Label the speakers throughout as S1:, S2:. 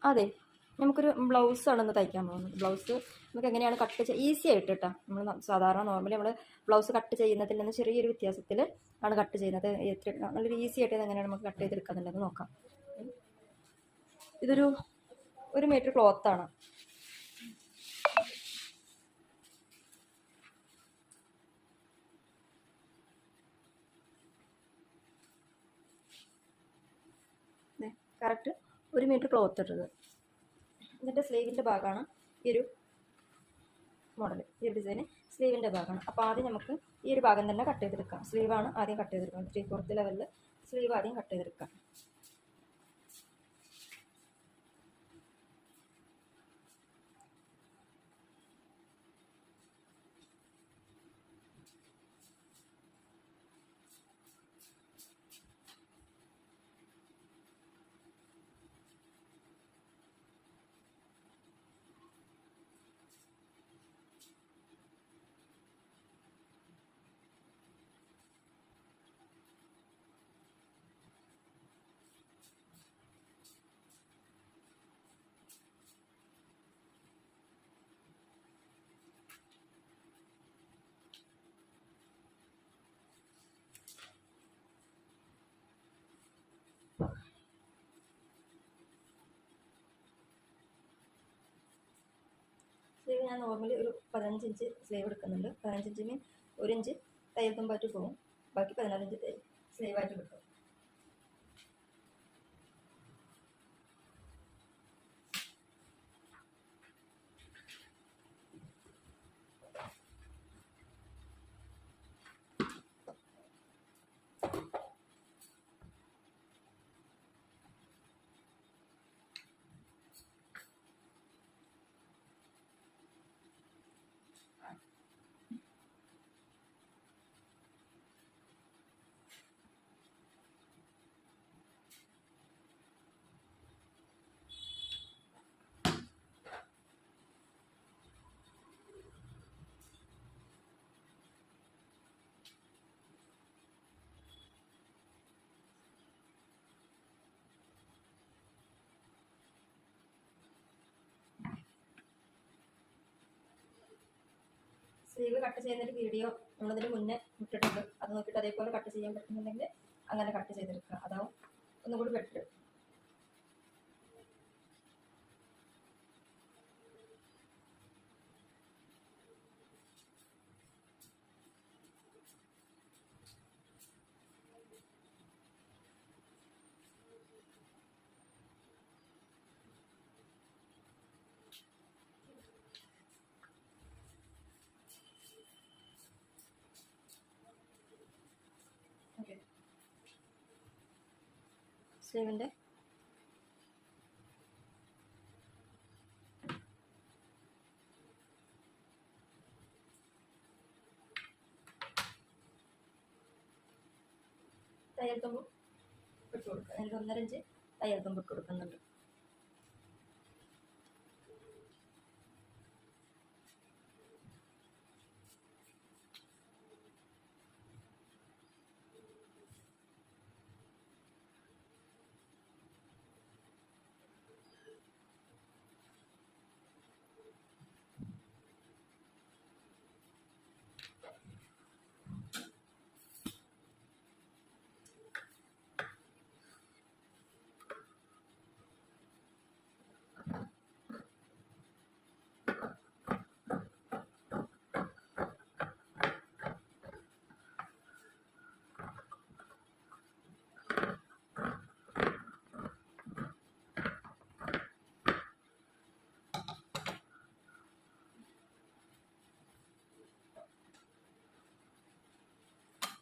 S1: അതെ, നമുക്കൊരു ബ്ലൗസാണ് തയ്ക്കാൻ പോകുന്നത്. ബ്ലൗസ് നമുക്ക് എങ്ങനെയാണ് കട്ട് ഈസി ആയിട്ട് കേട്ടോ. നമ്മൾ സാധാരണ നോർമലി നമ്മൾ ബ്ലൗസ് കട്ട് ചെയ്യുന്നതിൽ നിന്ന് ചെറിയൊരു വ്യത്യാസത്തിൽ ആണ് കട്ട് ചെയ്യുന്നത്. നല്ലൊരു ഈസി ആയിട്ട് എങ്ങനെയാണ് നമുക്ക് കട്ട് ചെയ്തെടുക്കാന്നുള്ളത് നോക്കാം. ഇതൊരു 1 മീറ്റർ ക്ലോത്താണ്. കറക്റ്റ് 1 മീറ്റർ ക്ലോത്ത് ഇട്ടത്. ഇതിൻ്റെ സ്ലീവിൻ്റെ ഭാഗമാണ് ഈ ഒരു മോഡൽ, ഈ ഒരു ഡിസൈന് സ്ലീവിൻ്റെ ഭാഗമാണ്. അപ്പോൾ ആദ്യം നമുക്ക് ഈ ഒരു ഭാഗം തന്നെ കട്ട് ചെയ്തെടുക്കാം. സ്ലീവാണ് ആദ്യം കട്ട് ചെയ്തെടുക്കാം. 3/4 ലെവലിൽ സ്ലീവ് ആദ്യം കട്ട് ചെയ്തെടുക്കാം. സ്ലീവ് ഞാൻ നോർമലി ഒരു 15 ഇഞ്ച് സ്ലീവ് എടുക്കുന്നുണ്ട്. 15 ഇഞ്ചിന് 1 ഇഞ്ച് തയ്യൽ തുമ്പായിട്ട് പോകും. ബാക്കി 14 ഇഞ്ച് സ്ലീവായിട്ട് കിട്ടും. സ്ലീവ് കട്ട് ചെയ്യുന്നൊരു വീഡിയോ നമ്മളതിന് മുന്നേ ഇട്ടിട്ടുണ്ട്. അത് നോക്കിയിട്ട് അതേപോലെ കട്ട് ചെയ്യാൻ പറ്റുന്നുണ്ടെങ്കിൽ അങ്ങനെ കട്ട് ചെയ്തെടുക്കുക. അതാവും ഒന്നുകൂടി ബെറ്റർ. സ്ലീവിൻ്റെ തയ്യൽ തുമ്പ് ഇട്ട് കൊടുക്കുക. എനിക്ക് 1.5 ഇഞ്ച് തയ്യൽ തുമ്പ് ഇട്ട് കൊടുക്കുന്നുണ്ട്.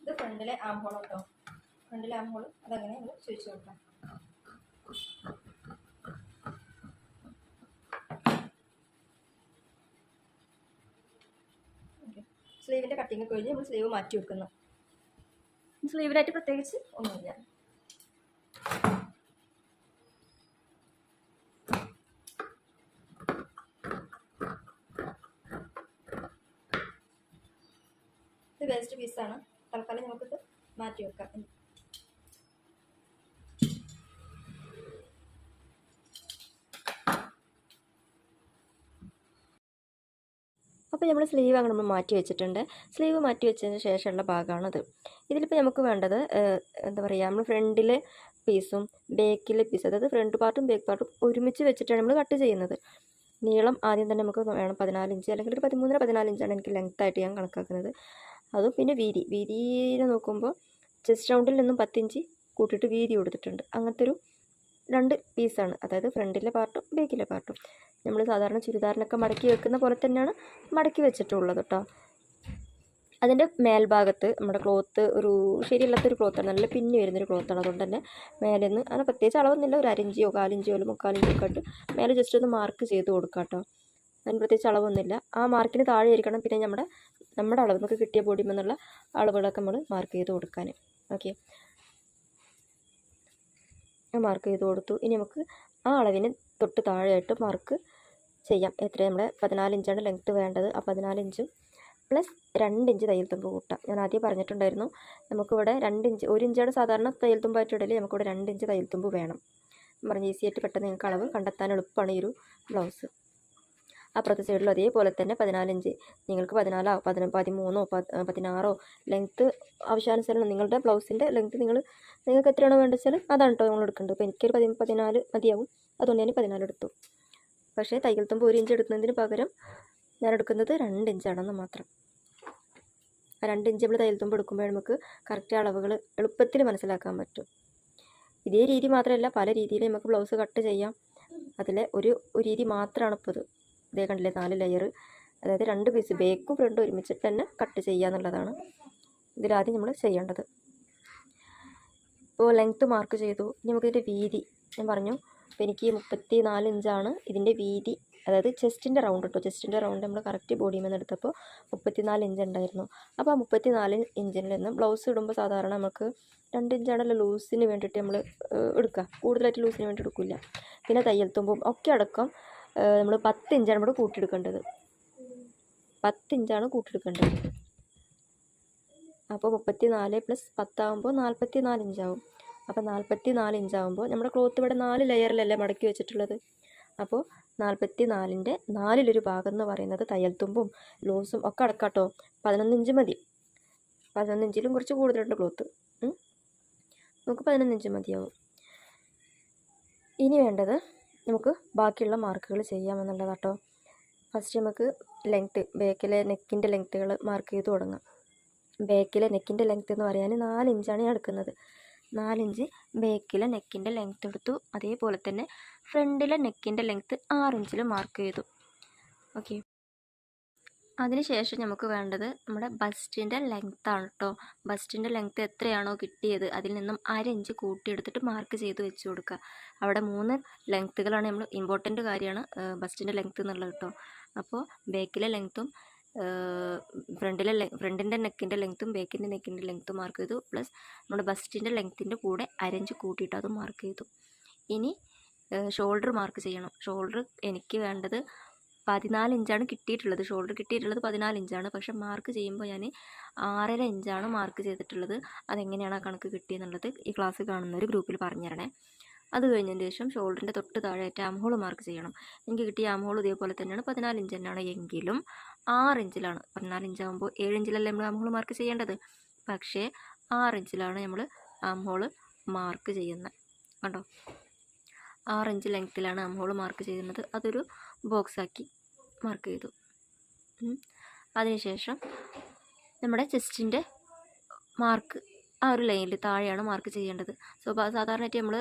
S1: ഇത് ഫ്രണ്ടിലെ ആം ഹോൾ കേട്ടോ. ഫ്രണ്ടിലെ ആം ഹോൾ അതങ്ങനെ നമ്മൾ ചോദിച്ചു കൊടുക്കാം. സ്ലീവിൻ്റെ കട്ടിങ് കഴിഞ്ഞ് നമ്മൾ സ്ലീവ് മാറ്റി വെക്കുന്നു. സ്ലീവിനായിട്ട് പ്രത്യേകിച്ച് ഒന്നുമില്ല. ഇത് വേസ്റ്റ് പീസാണ്. തൽക്കാലം നമുക്കിത് മാറ്റി വെക്കാം. അപ്പോൾ നമ്മൾ സ്ലീവ് അങ്ങനെ നമ്മൾ മാറ്റി വെച്ചിട്ടുണ്ട്. സ്ലീവ് മാറ്റി വെച്ചതിന് ശേഷമുള്ള ഭാഗമാണത്. ഇതിലിപ്പോൾ നമുക്ക് വേണ്ടത് എന്താ പറയുക, നമ്മൾ ഫ്രണ്ടിലെ പീസും ബാക്കിലെ പീസ്, അതായത് ഫ്രണ്ട് പാർട്ടും ബാക്ക് പാർട്ടും ഒരുമിച്ച് വെച്ചിട്ടാണ് നമ്മൾ കട്ട് ചെയ്യുന്നത്. നീളം ആദ്യം തന്നെ നമുക്ക് വേണം 14 ഇഞ്ച്, അല്ലെങ്കിൽ ഒരു 13-14 ഇഞ്ചാണ് എനിക്ക് ലെങ്ത്തായിട്ട് ഞാൻ കണക്കാക്കുന്നത്. അതും പിന്നെ വീതിയിൽ നോക്കുമ്പോൾ ചെസ്റ്റ് റൗണ്ടിൽ നിന്നും 10 ഇഞ്ച് കൂട്ടിയിട്ട് വീതി കൊടുത്തിട്ടുണ്ട്. അങ്ങനത്തെ ഒരു 2 പീസാണ്, അതായത് ഫ്രണ്ടിലെ പാർട്ടും ബാക്കിലെ പാർട്ടും. നമ്മൾ സാധാരണ ചുരിദാറിനൊക്കെ മടക്കി വെക്കുന്ന പോലെ തന്നെയാണ് മടക്കി വെച്ചിട്ടുള്ളത് കേട്ടോ. അതിൻ്റെ മേൽഭാഗത്ത് നമ്മുടെ ക്ലോത്ത് ഒരു ശരിയല്ലാത്തൊരു ക്ലോത്താണ്, നല്ല പിന്നി വരുന്നൊരു ക്ലോത്താണ്. അതുകൊണ്ട് തന്നെ മേലെ നിന്ന് അങ്ങനെ പ്രത്യേകിച്ച് അളവൊന്നുമില്ല, ഒരു 1 ഇഞ്ചോ 4 ഇഞ്ചോ 3/4 ഇഞ്ചോ ഒക്കെ ഇട്ട് മേലെ ജസ്റ്റ് ഒന്ന് മാർക്ക് ചെയ്ത് കൊടുക്കാം കേട്ടോ. അതിന് പ്രത്യേകിച്ച് അളവൊന്നുമില്ല. ആ മാർക്കിന് താഴെ ആയിരിക്കണം പിന്നെ നമ്മുടെ അളവ് നമുക്ക് കിട്ടിയ ബോഡിമെന്നുള്ള അളവുകളൊക്കെ നമ്മൾ മാർക്ക് ചെയ്ത് കൊടുക്കാൻ. ഓക്കെ, മാർക്ക് ചെയ്ത് കൊടുത്തു. ഇനി നമുക്ക് ആ അളവിന് തൊട്ട് താഴെയായിട്ട് മാർക്ക് ചെയ്യാം. എത്ര നമ്മുടെ 14 ഇഞ്ചാണ് ലെങ്ത്ത് വേണ്ടത്. ആ 14 ഇഞ്ചും പ്ലസ് 2 ഇഞ്ച് തയ്യൽ തുമ്പ് കൂട്ടാം. ഞാൻ ആദ്യം പറഞ്ഞിട്ടുണ്ടായിരുന്നു നമുക്കിവിടെ 2 ഇഞ്ച്, 1 ഇഞ്ചാണ് സാധാരണ തയ്യൽ തുമ്പായിട്ട് ഇടയിൽ, നമുക്കിവിടെ 2 ഇഞ്ച് തയ്യൽ തുമ്പ് വേണം. പറഞ്ഞ് ഈസി ആയിട്ട് പെട്ടെന്ന് നിങ്ങൾക്ക് അളവ് കണ്ടെത്താൻ എളുപ്പമാണ് ഈ ഒരു ബ്ലൗസ്. അപ്പുറത്തെ സൈഡിലും അതേപോലെ തന്നെ 14 ഇഞ്ച്, നിങ്ങൾക്ക് 14 13 16 ലെങ്ത്ത് ആവശ്യാനുസരണം നിങ്ങളുടെ ബ്ലൗസിൻ്റെ ലെങ്ത്ത് നിങ്ങൾക്ക് എത്രയാണോ വേണ്ടത് വെച്ചാൽ അതാണ് കേട്ടോ നിങ്ങൾ എടുക്കേണ്ടത്. ഇപ്പോൾ എനിക്കൊരു 14 മതിയാവും, അതുകൊണ്ട് ഞാൻ 14 എടുത്തു. പക്ഷേ തയ്യൽ തുമ്പ് 1 ഇഞ്ച് എടുക്കുന്നതിന് പകരം ഞാൻ എടുക്കുന്നത് 2 ഇഞ്ചാണെന്ന് മാത്രം. ആ 2 ഇഞ്ച് നമ്മൾ തയ്യൽ തുമ്പ് എടുക്കുമ്പോൾ നമുക്ക് കറക്റ്റ് അളവുകൾ എളുപ്പത്തിൽ മനസ്സിലാക്കാൻ പറ്റും. ഇതേ രീതി മാത്രമല്ല, പല രീതിയിൽ നമുക്ക് ബ്ലൗസ് കട്ട് ചെയ്യാം. അതിലെ ഒരു രീതി മാത്രമാണ് ഇപ്പോൾ ഇത്. ഇതേ കണ്ടില്ലേ, 4 ലെയർ, അതായത് 2 പീസ് ബേക്കും ഫ്രണ്ടും ഒരുമിച്ചിട്ട് തന്നെ കട്ട് ചെയ്യുക എന്നുള്ളതാണ് ഇതിലാദ്യം നമ്മൾ ചെയ്യേണ്ടത്. ഇപ്പോൾ ലെങ്ത്ത് മാർക്ക് ചെയ്തു. ഇനി നമുക്കിതിൻ്റെ വീതി ഞാൻ പറഞ്ഞു. അപ്പോൾ എനിക്ക് 34 ഇഞ്ചാണ് ഇതിൻ്റെ വീതി, അതായത് ചെസ്റ്റിൻ്റെ റൗണ്ട് കേട്ടോ. ചെസ്റ്റിൻ്റെ റൗണ്ട് നമ്മൾ കറക്റ്റ് ബോഡിയിൽ നിന്ന് എടുത്തപ്പോൾ 34 ഇഞ്ച് ഉണ്ടായിരുന്നു. അപ്പോൾ ആ 34 ഇഞ്ചിൽ നിന്ന് ബ്ലൗസ് ഇടുമ്പോൾ സാധാരണ നമുക്ക് 2 ഇഞ്ചാണല്ലോ ലൂസിന് വേണ്ടിയിട്ട് നമ്മൾ എടുക്കുക, കൂടുതലായിട്ട് ലൂസിന് വേണ്ടി എടുക്കില്ല. പിന്നെ തയ്യൽ തുമ്പും ഒക്കെ അടക്കം നമ്മൾ 10 ഇഞ്ചാണ് നമ്മൾ കൂട്ടിയെടുക്കേണ്ടത്. 10 ഇഞ്ചാണ് കൂട്ടിയെടുക്കേണ്ടത്. അപ്പോൾ 34 + 10 ആകുമ്പോൾ 44 ഇഞ്ചാവും. അപ്പോൾ 44 ഇഞ്ചാകുമ്പോൾ നമ്മുടെ ക്ലോത്ത് ഇവിടെ 4 ലെയറിലല്ലേ മടക്കി വെച്ചിട്ടുള്ളത്. അപ്പോൾ 44ൻ്റെ 4-1 ഭാഗം എന്ന് പറയുന്നത് തയ്യൽ തുമ്പും ലൂസും ഒക്കെ അടക്കാട്ടോ. 11 ഇഞ്ച് മതി. 11 ഇഞ്ചിലും കുറച്ച് കൂടുതലുണ്ട് ക്ലോത്ത്. നമുക്ക് 11 ഇഞ്ച് മതിയാവും. ഇനി വേണ്ടത് നമുക്ക് ബാക്കിയുള്ള മാർക്കുകൾ ചെയ്യാമെന്നുള്ളതാട്ടോ. ഫസ്റ്റ് നമുക്ക് ലെങ്ത്ത്, ബാക്കിലെ നെക്കിൻ്റെ ലെങ്ത്തുകൾ മാർക്ക് ചെയ്ത് തുടങ്ങാം. ബാക്കിലെ നെക്കിൻ്റെ ലെങ്ത്ത് എന്ന് പറയാൻ 4 ഇഞ്ചാണ് ഞാൻ എടുക്കുന്നത്. 4 ഇഞ്ച് ബാക്കിലെ നെക്കിൻ്റെ ലെങ്ത്ത് എടുത്തു. അതേപോലെ തന്നെ ഫ്രണ്ടിലെ നെക്കിൻ്റെ ലെങ്ത്ത് 6 ഇഞ്ചിൽ മാർക്ക് ചെയ്തു. ഓക്കെ, അതിനുശേഷം നമുക്ക് വേണ്ടത് നമ്മുടെ ബസ്റ്റിൻ്റെ ലെങ്ത്താണ് കേട്ടോ. ബസ്റ്റിൻ്റെ ലെങ്ത്ത് എത്രയാണോ കിട്ടിയത് അതിൽ നിന്നും 1/2 ഇഞ്ച് കൂട്ടിയെടുത്തിട്ട് മാർക്ക് ചെയ്ത് വെച്ച് കൊടുക്കുക. അവിടെ 3 ലെങ്ത്തുകളാണ് നമ്മൾ, ഇമ്പോർട്ടൻ്റ് കാര്യമാണ് ബസ്റ്റിൻ്റെ ലെങ്ത്ത് എന്നുള്ളത് കേട്ടോ. അപ്പോൾ ബാക്കിലെ ലെങ്ത്തും ഫ്രണ്ടിൻ്റെ നെക്കിൻ്റെ ലെങ്ത്തും ബാക്കിൻ്റെ നെക്കിൻ്റെ ലെങ്ത്തും മാർക്ക് ചെയ്തു. പ്ലസ് നമ്മുടെ ബസ്റ്റിൻ്റെ ലെങ്ത്തിൻ്റെ കൂടെ 1/2 ഇഞ്ച് കൂട്ടിയിട്ട് അത് മാർക്ക് ചെയ്തു. ഇനി ഷോൾഡർ മാർക്ക് ചെയ്യണം. ഷോൾഡർ എനിക്ക് വേണ്ടത് 14 ഇഞ്ചാണ് കിട്ടിയിട്ടുള്ളത്. ഷോൾഡർ കിട്ടിയിട്ടുള്ളത് 14 ഇഞ്ചാണ്. പക്ഷെ മാർക്ക് ചെയ്യുമ്പോൾ ഞാൻ 6.5 ഇഞ്ചാണ് മാർക്ക് ചെയ്തിട്ടുള്ളത്. അതെങ്ങനെയാണ് ആ കണക്ക് കിട്ടിയെന്നുള്ളത് ഈ ക്ലാസ് കാണുന്ന ഒരു ഗ്രൂപ്പിൽ പറഞ്ഞുതരണേ. അത് കഴിഞ്ഞതിന് ശേഷം ഷോൾഡറിൻ്റെ തൊട്ട് താഴെയായിട്ട് ആം ഹോൾ മാർക്ക് ചെയ്യണം. എനിക്ക് കിട്ടിയ ആം ഹോൾ ഇതേപോലെ തന്നെയാണ്, 14 ഇഞ്ച് തന്നെയാണ്, എങ്കിലും 6 ഇഞ്ചിലാണ്. 14 ഇഞ്ചാകുമ്പോൾ 7 ഇഞ്ചിലല്ലേ നമ്മൾ ആം ഹോൾ മാർക്ക് ചെയ്യേണ്ടത്. പക്ഷേ 6 ഇഞ്ചിലാണ് നമ്മൾ ആം ഹോൾ മാർക്ക് ചെയ്യുന്നത്. കണ്ടോ, 6 ഇഞ്ച് ലെങ്ത്തിലാണ് ആം ഹോൾ മാർക്ക് ചെയ്യുന്നത്. അതൊരു ബോക്സാക്കി മാർക്ക് ചെയ്തു. അതിനുശേഷം നമ്മുടെ ചെസ്റ്റിൻ്റെ മാർക്ക് ആ ഒരു ലൈനിൽ താഴെയാണ് മാർക്ക് ചെയ്യേണ്ടത്. സാധാരണയായിട്ട് നമ്മൾ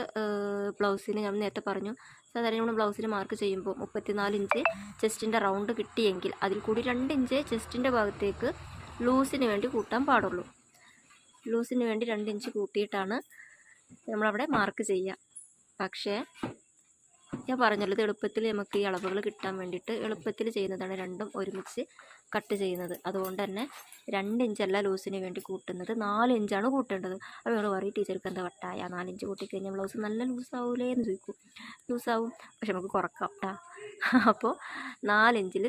S1: ബ്ലൗസിന്, ഞാൻ നേരത്തെ പറഞ്ഞു, സാധാരണ നമ്മൾ ബ്ലൗസിന് മാർക്ക് ചെയ്യുമ്പോൾ 34 ഇഞ്ച് ചെസ്റ്റിൻ്റെ റൗണ്ട് കിട്ടിയെങ്കിൽ അതിൽ കൂടി 2 ഇഞ്ച് ചെസ്റ്റിൻ്റെ ഭാഗത്തേക്ക് ലൂസിന് വേണ്ടി കൂട്ടാൻ പാടുള്ളൂ. ലൂസിന് വേണ്ടി 2 ഇഞ്ച് കൂട്ടിയിട്ടാണ് നമ്മളവിടെ മാർക്ക് ചെയ്യുക. പക്ഷേ ഞാൻ പറഞ്ഞല്ലോ, ഇത് എളുപ്പത്തിൽ നമുക്ക് ഈ അളവുകൾ കിട്ടാൻ വേണ്ടിയിട്ട് എളുപ്പത്തിൽ ചെയ്യുന്നതാണ്, രണ്ടും ഒരുമിച്ച് കട്ട് ചെയ്യുന്നത്. അതുകൊണ്ട് തന്നെ 2 ഇഞ്ചല്ല ലൂസിന് വേണ്ടി കൂട്ടുന്നത്, 4 ഇഞ്ചാണ് കൂട്ടേണ്ടത്. അപ്പോൾ നമ്മൾ പറയും ടീച്ചർക്ക് എന്താ വട്ടായ, 4 ഇഞ്ച് കൂട്ടിക്കഴിഞ്ഞാൽ ബ്ലൗസ് നല്ല ലൂസാവൂലേ എന്ന് ചോദിക്കും. ലൂസാവും, പക്ഷെ നമുക്ക് കുറക്കാം കേട്ടോ. അപ്പോൾ 4 ഇഞ്ചിൽ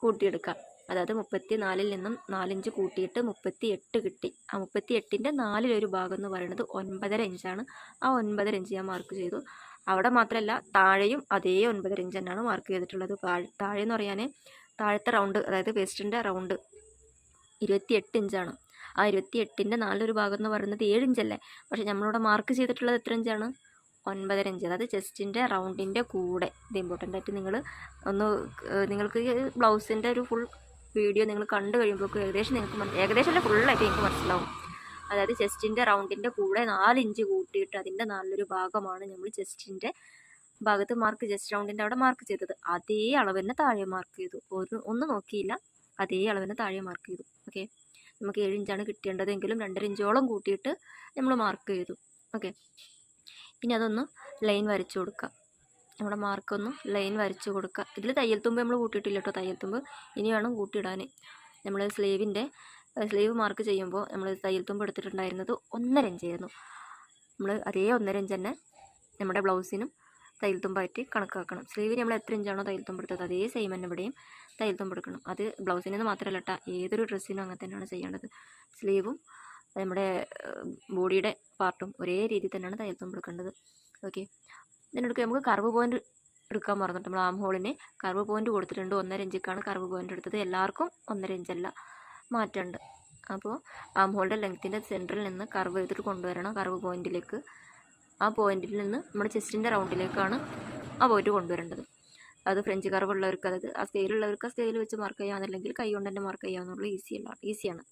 S1: കൂട്ടിയെടുക്കാം. അതായത് 34-ൽ നിന്നും 4 ഇഞ്ച് കൂട്ടിയിട്ട് 38 കിട്ടി. ആ 38ൻ്റെ 4-1 ഭാഗം എന്ന് പറയുന്നത് 9.5 ഇഞ്ചാണ്. ആ 9.5 ഇഞ്ച് ഞാൻ മാർക്ക് ചെയ്തു. അവിടെ മാത്രമല്ല, താഴെയും അതേ 9.5 ഇഞ്ച് തന്നെയാണ് മാർക്ക് ചെയ്തിട്ടുള്ളത്. താഴെ എന്ന് പറയാൻ താഴത്തെ റൗണ്ട്, അതായത് വേസ്റ്റിൻ്റെ റൗണ്ട് 28 ഇഞ്ചാണ്. ആ 28ൻ്റെ നാലൊരു ഭാഗം എന്ന് പറയുന്നത് 7 ഇഞ്ചല്ലേ. പക്ഷേ നമ്മളിവിടെ മാർക്ക് ചെയ്തിട്ടുള്ളത് എത്ര ഇഞ്ചാണ്? 9.5 ഇഞ്ച്. അതായത് ചെസ്റ്റിൻ്റെ റൗണ്ടിൻ്റെ കൂടെ. ഇത് ഇമ്പോർട്ടൻ്റ് ആയിട്ട് നിങ്ങൾ ഒന്ന് നിങ്ങൾക്ക് ഈ ബ്ലൗസിൻ്റെ ഒരു ഫുൾ വീഡിയോ നിങ്ങൾ കണ്ടു കഴിയുമ്പോൾ ഏകദേശം ഏകദേശം ഫുള്ളായിട്ട് നിങ്ങൾക്ക് മനസ്സിലാവും. അതായത് ചെസ്റ്റിൻ്റെ റൗണ്ടിൻ്റെ കൂടെ 4 ഇഞ്ച് കൂട്ടിയിട്ട് അതിൻ്റെ നല്ലൊരു ഭാഗമാണ് നമ്മൾ ചെസ്റ്റിൻ്റെ ഭാഗത്ത് ചെസ്റ്റ് റൗണ്ടിൻ്റെ അവിടെ മാർക്ക് ചെയ്തത്. അതേ അളവിന് താഴെ മാർക്ക് ചെയ്തു. ഒന്നും നോക്കിയില്ല, അതേ അളവിന് താഴെ മാർക്ക് ചെയ്തു. ഓക്കെ, നമുക്ക് 7 ഇഞ്ചാണ് കിട്ടേണ്ടതെങ്കിലും 2.5 ഇഞ്ചോളം കൂട്ടിയിട്ട് നമ്മൾ മാർക്ക് ചെയ്തു. ഓക്കെ, ഇനി അതൊന്ന് ലൈൻ വരച്ചു കൊടുക്കുക. നമ്മുടെ മാർക്കൊന്ന് ലൈൻ വരച്ചു കൊടുക്കുക. ഇതിൽ തയ്യൽ തുമ്പ് നമ്മൾ കൂട്ടിയിട്ടില്ല കേട്ടോ. തയ്യൽ തുമ്പ് ഇനി വേണം കൂട്ടിയിടാൻ. നമ്മൾ സ്ലീവ് മാർക്ക് ചെയ്യുമ്പോൾ നമ്മൾ തയ്യൽ തുമ്പ് എടുത്തിട്ടുണ്ടായിരുന്നത് 1.5 ഇഞ്ചായിരുന്നു. നമ്മൾ അതേ 1.5 ഇഞ്ച് തന്നെ നമ്മുടെ ബ്ലൗസിനും തയ്യൽ തുമ്പായിട്ട് കണക്കാക്കണം. സ്ലീവിന് നമ്മൾ എത്ര ഇഞ്ചാണോ തയ്യൽ തുമ്പ് എടുത്തത് അതേ സെയിം തന്നെ ഇവിടെയും തയ്യൽ തുമ്പ് എടുക്കണം. അത് ബ്ലൗസിന് നിന്ന് മാത്രമല്ല കേട്ടോ, ഏതൊരു ഡ്രസ്സിനും അങ്ങനെ തന്നെയാണ് ചെയ്യേണ്ടത്. സ്ലീവും നമ്മുടെ ബോഡിയുടെ പാർട്ടും ഒരേ രീതിയിൽ തന്നെയാണ് തയ്യൽ തുമ്പ് എടുക്കേണ്ടത്. ഓക്കെ, ഇതിനെടുക്കുക നമുക്ക് കർവ് പോയിൻ്റ് എടുക്കാൻ മറന്നിട്ട് നമ്മൾ ആം ഹോളിന് കർവ് പോയിൻ്റ് കൊടുത്തിട്ടുണ്ട്. 1.5 ഇഞ്ചിക്കാണ് കർവ് പോയിൻ്റ് എടുത്തത്. എല്ലാവർക്കും 1.5 ഇഞ്ചല്ല, മാറ്റമുണ്ട്. അപ്പോൾ ആം ഹോളിൻ്റെ ലെങ്ത്തിൻ്റെ സെൻറ്ററിൽ നിന്ന് കർവ് ചെയ്തിട്ട് കൊണ്ടുവരണം കർവ് പോയിൻറ്റിലേക്ക്. ആ പോയിൻറ്റിൽ നിന്ന് നമ്മുടെ ചെസ്റ്റിൻ്റെ റൗണ്ടിലേക്കാണ് ആ പോയിൻ്റ് കൊണ്ടുവരേണ്ടത്. അത് ഫ്രഞ്ച് കർവ് ഉള്ളവർക്ക്, അതായത് ആ സ്കെയിലുള്ളവർക്ക് ആ സ്കെയിൽ വെച്ച് മാർക്ക് ചെയ്യാമെന്നല്ലെങ്കിൽ കൈ കൊണ്ട് തന്നെ മാർക്ക് ചെയ്യാമെന്നുള്ള ഈസിയാണ്.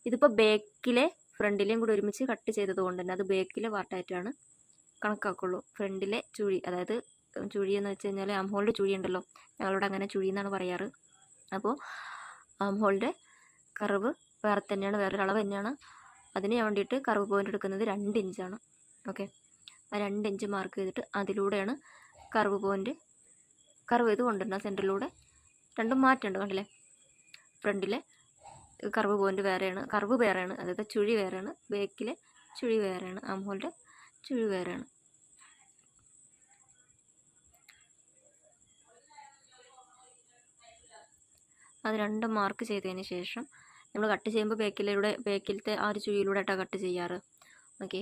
S1: ഇതിപ്പോൾ ബാക്കിലെ ഫ്രണ്ടിലെയും കൂടി ഒരുമിച്ച് കട്ട് ചെയ്തത് കൊണ്ട് തന്നെ അത് ബാക്കിലെ പാർട്ടായിട്ടാണ് കണക്കാക്കുള്ളൂ. ഫ്രണ്ടിലെ ചുഴി, അതായത് ചുഴി എന്ന് വെച്ച് കഴിഞ്ഞാൽ ആം ഹോളിൻ്റെ ചുഴി ഉണ്ടല്ലോ, ഞങ്ങളോട് അങ്ങനെ ചുഴി എന്നാണ് പറയാറ്. അപ്പോൾ ആം ഹോളിൻ്റെ കർവ് വേറെ തന്നെയാണ്, വേറൊരളവ് തന്നെയാണ്. അതിന് വേണ്ടിയിട്ട് കർവ് പോയിൻ്റ് എടുക്കുന്നത് 2 ഇഞ്ചാണ്. ഓക്കെ, ആ 2 ഇഞ്ച് മാർക്ക് ചെയ്തിട്ട് അതിലൂടെയാണ് കർവ് ചെയ്ത് കൊണ്ടുവരണം. സെൻറ്ററിലൂടെ രണ്ടും മാറ്റുണ്ട്, കണ്ടില്ലേ? ഫ്രണ്ടിലെ കർവ് പോയിൻ്റ് വേറെയാണ്, അതായത് ചുഴി വേറെയാണ്, ബാക്കിലെ ചുഴി വേറെയാണ്, ആം ഹോളിൻ്റെ ചുഴി വേറെയാണ്. അത് രണ്ടും മാർക്ക് ചെയ്തതിന് ശേഷം നമ്മൾ കട്ട് ചെയ്യുമ്പോൾ ബാക്കിലത്തെ ആ ഒരു ചുഴിയിലൂടെ ആയിട്ടാണ് കട്ട് ചെയ്യാറ്. ഓക്കെ,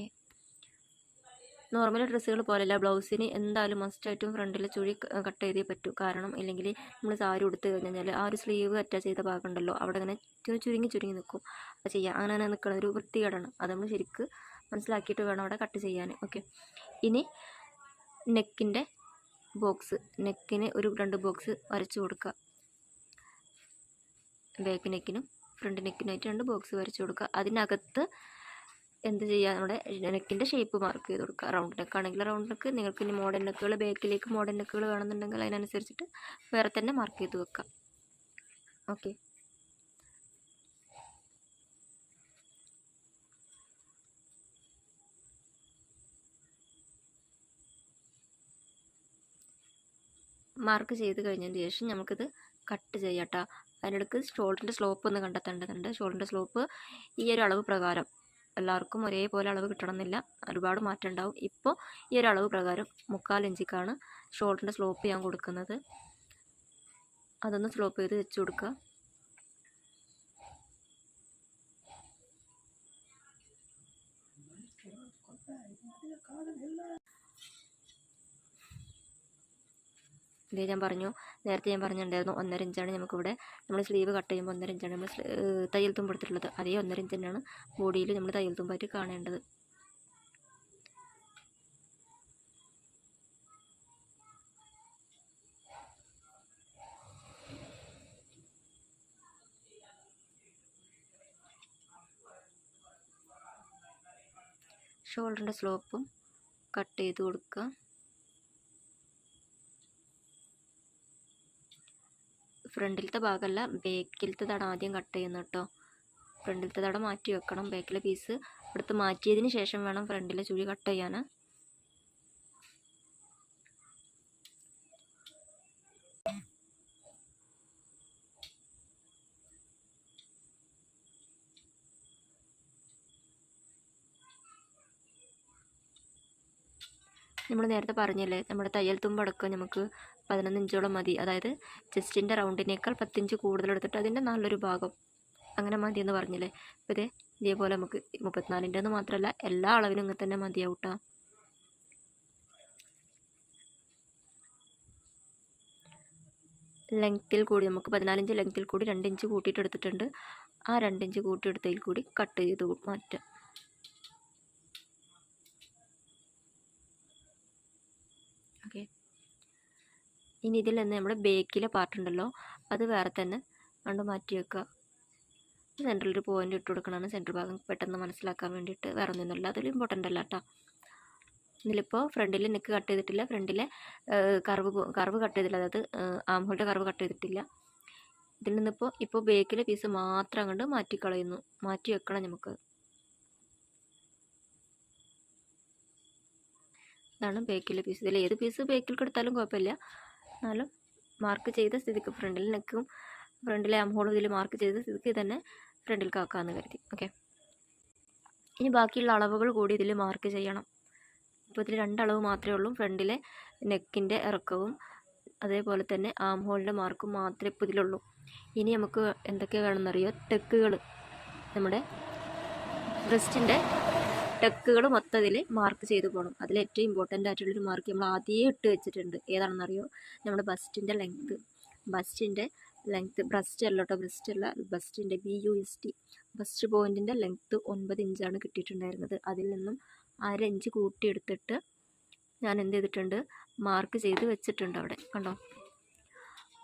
S1: നോർമൽ ഡ്രസ്സുകൾ പോലെയല്ല, ബ്ലൗസിന് എന്തായാലും മസ്റ്റായിട്ടും ഫ്രണ്ടിലെ ചുഴി കട്ട് ചെയ്തേ പറ്റൂ. കാരണം ഇല്ലെങ്കിൽ നമ്മൾ സാരി ഉടുത്ത് കഴിഞ്ഞാൽ ആ ഒരു സ്ലീവ് അറ്റാച്ച് ചെയ്ത ഭാഗം ഉണ്ടല്ലോ, അവിടെ ഇങ്ങനെ ചുരുങ്ങി നിൽക്കും. അത് ചെയ്യാം, അങ്ങനെ നിൽക്കുന്ന ഒരു വൃത്തികേടാണ്. അത് നമ്മൾ ശരിക്ക് മനസ്സിലാക്കിയിട്ട് വേണം അവിടെ കട്ട് ചെയ്യാൻ. ഓക്കെ, ഇനി നെക്കിന് ഒരു 2 ബോക്സ് വരച്ചു കൊടുക്കുക. ബാക്ക് നെക്കിനും ഫ്രണ്ട് നെക്കിനായിട്ട് 2 ബോക്സ് വരച്ചു കൊടുക്കുക. അതിനകത്ത് എന്ത് ചെയ്യുക, നമ്മുടെ നെക്കിൻ്റെ ഷേപ്പ് മാർക്ക് ചെയ്ത് കൊടുക്കുക. റൗണ്ട് നെക്ക് ആണെങ്കിൽ റൗണ്ട് നെക്ക്, നിങ്ങൾക്ക് ഇനി മോഡൽ നെക്കുകൾ, ബാക്കിലേക്ക് മോഡൽ നെക്കുകൾ വേണമെന്നുണ്ടെങ്കിൽ അതിനനുസരിച്ചിട്ട് വേറെ തന്നെ മാർക്ക് ചെയ്ത് വെക്കുക. ഓക്കെ, മാർക്ക് ചെയ്ത് കഴിഞ്ഞതിന് ശേഷം നമുക്കിത് കട്ട് ചെയ്യാം കേട്ടോ. അതിനിടയ്ക്ക് ഷോൾഡറിൻ്റെ സ്ലോപ്പ് ഒന്ന് കണ്ടെത്തേണ്ടതുണ്ട്. ഷോൾഡറിൻ്റെ സ്ലോപ്പ് ഈ ഒരു അളവ് പ്രകാരം എല്ലാവർക്കും ഒരേപോലെ അളവ് കിട്ടണമെന്നില്ല, ഒരുപാട് മാറ്റം ഉണ്ടാവും. ഇപ്പോൾ ഈ ഒരു അളവ് പ്രകാരം 3/4 ഇഞ്ചിക്കാണ് ഷോൾഡറിൻ്റെ സ്ലോപ്പ് ഞാൻ കൊടുക്കുന്നത്. അതൊന്ന് സ്ലോപ്പ് ചെയ്ത് വെച്ച് കൊടുക്കുക. ഇതേ നേരത്തെ ഞാൻ പറഞ്ഞിട്ടുണ്ടായിരുന്നു 1.5 ഇഞ്ചാണ് നമുക്കിവിടെ നമ്മൾ സ്ലീവ് കട്ട് ചെയ്യുമ്പോൾ 1.5 ഇഞ്ചാണ് നമ്മൾ തയ്യൽ തുമ്പ് എടുത്തിട്ടുള്ളത്. അതേ 1.5 ഇഞ്ച് തന്നെയാണ് ബോഡിയിൽ നമ്മൾ തയ്യൽ തുമ്പായിട്ട് കാണേണ്ടത്. ഷോൾഡറിൻ്റെ സ്ലോപ്പും കട്ട് ചെയ്ത് കൊടുക്കുക. ഫ്രണ്ടിലത്തെ ഭാഗമല്ല, ബാക്കിലത്തേതാണ് ആദ്യം കട്ട് ചെയ്യുന്നത് കേട്ടോ. ഫ്രണ്ടിലത്തെ തടം മാറ്റി വെക്കണം. ബാക്കിലെ പീസ് എടുത്ത് മാറ്റിയതിന് ശേഷം വേണം ഫ്രണ്ടിലെ ചുഴി കട്ട് ചെയ്യാൻ. നമ്മൾ നേരത്തെ പറഞ്ഞല്ലേ, നമ്മുടെ തയ്യൽ തുമ്പടക്കം നമുക്ക് 11 ഇഞ്ചോളം മതി. അതായത് ചെസ്റ്റിൻ്റെ റൗണ്ടിനേക്കാൾ 10 ഇഞ്ച് കൂടുതലെടുത്തിട്ട് അതിൻ്റെ നല്ലൊരു ഭാഗം അങ്ങനെ മതി എന്ന് പറഞ്ഞില്ലേ. അപ്പോൾ ഇതേപോലെ നമുക്ക് 34-ൻ്റെ മാത്രമല്ല എല്ലാ അളവിനും ഇങ്ങനെ തന്നെ മതിയാവും കേട്ടോ.
S2: ലെങ്ത്തിൽ കൂടി നമുക്ക് 14 ഇഞ്ച് ലെങ്ത്തിൽ കൂടി 2 ഇഞ്ച് കൂട്ടിയിട്ട് എടുത്തിട്ടുണ്ട്. ആ 2 ഇഞ്ച് കൂട്ടിയെടുത്തതിൽ കൂടി കട്ട് ചെയ്ത് മാറ്റാം. ഓക്കെ, ഇനി ഇതിൽ നിന്ന് നമ്മുടെ ബേക്കിലെ പാർട്ടുണ്ടല്ലോ അത് വേറെ തന്നെ കണ്ട് മാറ്റി വെക്കുക. സെൻറ്ററിൽ ഒരു പോയിൻ്റ് ഇട്ട് കൊടുക്കണമെന്ന് സെൻറ്റർ ഭാഗം പെട്ടെന്ന് മനസ്സിലാക്കാൻ വേണ്ടിയിട്ട്. വേറെ ഒന്നുമില്ല, അതിൽ ഇമ്പോർട്ടൻ്റ് അല്ല കേട്ടോ. ഇതിലിപ്പോൾ ഫ്രണ്ടിൽ നെക്ക് കട്ട് ചെയ്തിട്ടില്ല, ഫ്രണ്ടിലെ കർവ് കട്ട് ചെയ്തില്ല, അതായത് ആംഹോളിൻ്റെ കർവ് കട്ട് ചെയ്തിട്ടില്ല. ഇതിൽ നിന്നിപ്പോൾ ബേക്കിലെ പീസ് മാത്രം അങ്ങോട്ട് മാറ്റി വെക്കണം നമുക്ക്. ഇതാണ് ബേക്കിലെ പീസ്. ഇതിൽ ഏത് പീസ് ബേക്കിൽ കൊടുത്താലും കുഴപ്പമില്ല, എന്നാലും മാർക്ക് ചെയ്ത സ്ഥിതിക്ക് ഫ്രണ്ടിൽ നെക്കും ഫ്രണ്ടിലെ ആംഹോളും ഇതിൽ മാർക്ക് ചെയ്ത സ്ഥിതിക്ക് തന്നെ ഫ്രണ്ടിൽ കാക്കാമെന്ന് കരുതി. ഓക്കെ, ഇനി ബാക്കിയുള്ള അളവുകൾ കൂടി ഇതിൽ മാർക്ക് ചെയ്യണം. ഇപ്പോൾ ഇതിൽ 2 അളവ് മാത്രമേ ഉള്ളൂ, ഫ്രണ്ടിലെ നെക്കിൻ്റെ ഇറക്കവും അതേപോലെ തന്നെ ആംഹോളിൻ്റെ മാർക്കും മാത്രമേ ഇപ്പോൾ ഇതിലുള്ളൂ. ഇനി നമുക്ക് എന്തൊക്കെ വേണമെന്നറിയോ, ടെക്കുകൾ, നമ്മുടെ ബ്രസ്റ്റിൻ്റെ ടെക്കുകൾ മൊത്തം ഇതിൽ മാർക്ക് ചെയ്ത് പോകണം. അതിൽ ഏറ്റവും ഇമ്പോർട്ടൻ്റ് ആയിട്ടുള്ളൊരു മാർക്ക് നമ്മൾ ആദ്യമേ ഇട്ട് വെച്ചിട്ടുണ്ട്. ഏതാണെന്നറിയോ, നമ്മുടെ ബസ്റ്റിൻ്റെ ലെങ്ത്ത്. ബ്രസ്റ്റ് അല്ല കേട്ടോ, ബസ്റ്റിൻ്റെ BUST ബസ്റ്റ് പോയിൻറ്റിൻ്റെ ലെങ്ത്ത് 9 ഇഞ്ചാണ് കിട്ടിയിട്ടുണ്ടായിരുന്നത്. അതിൽ നിന്നും 1/2 ഇഞ്ച് കൂട്ടിയെടുത്തിട്ട് ഞാൻ എന്ത് ചെയ്തിട്ടുണ്ട്, മാർക്ക് ചെയ്ത് വെച്ചിട്ടുണ്ട്. അവിടെ കണ്ടോ,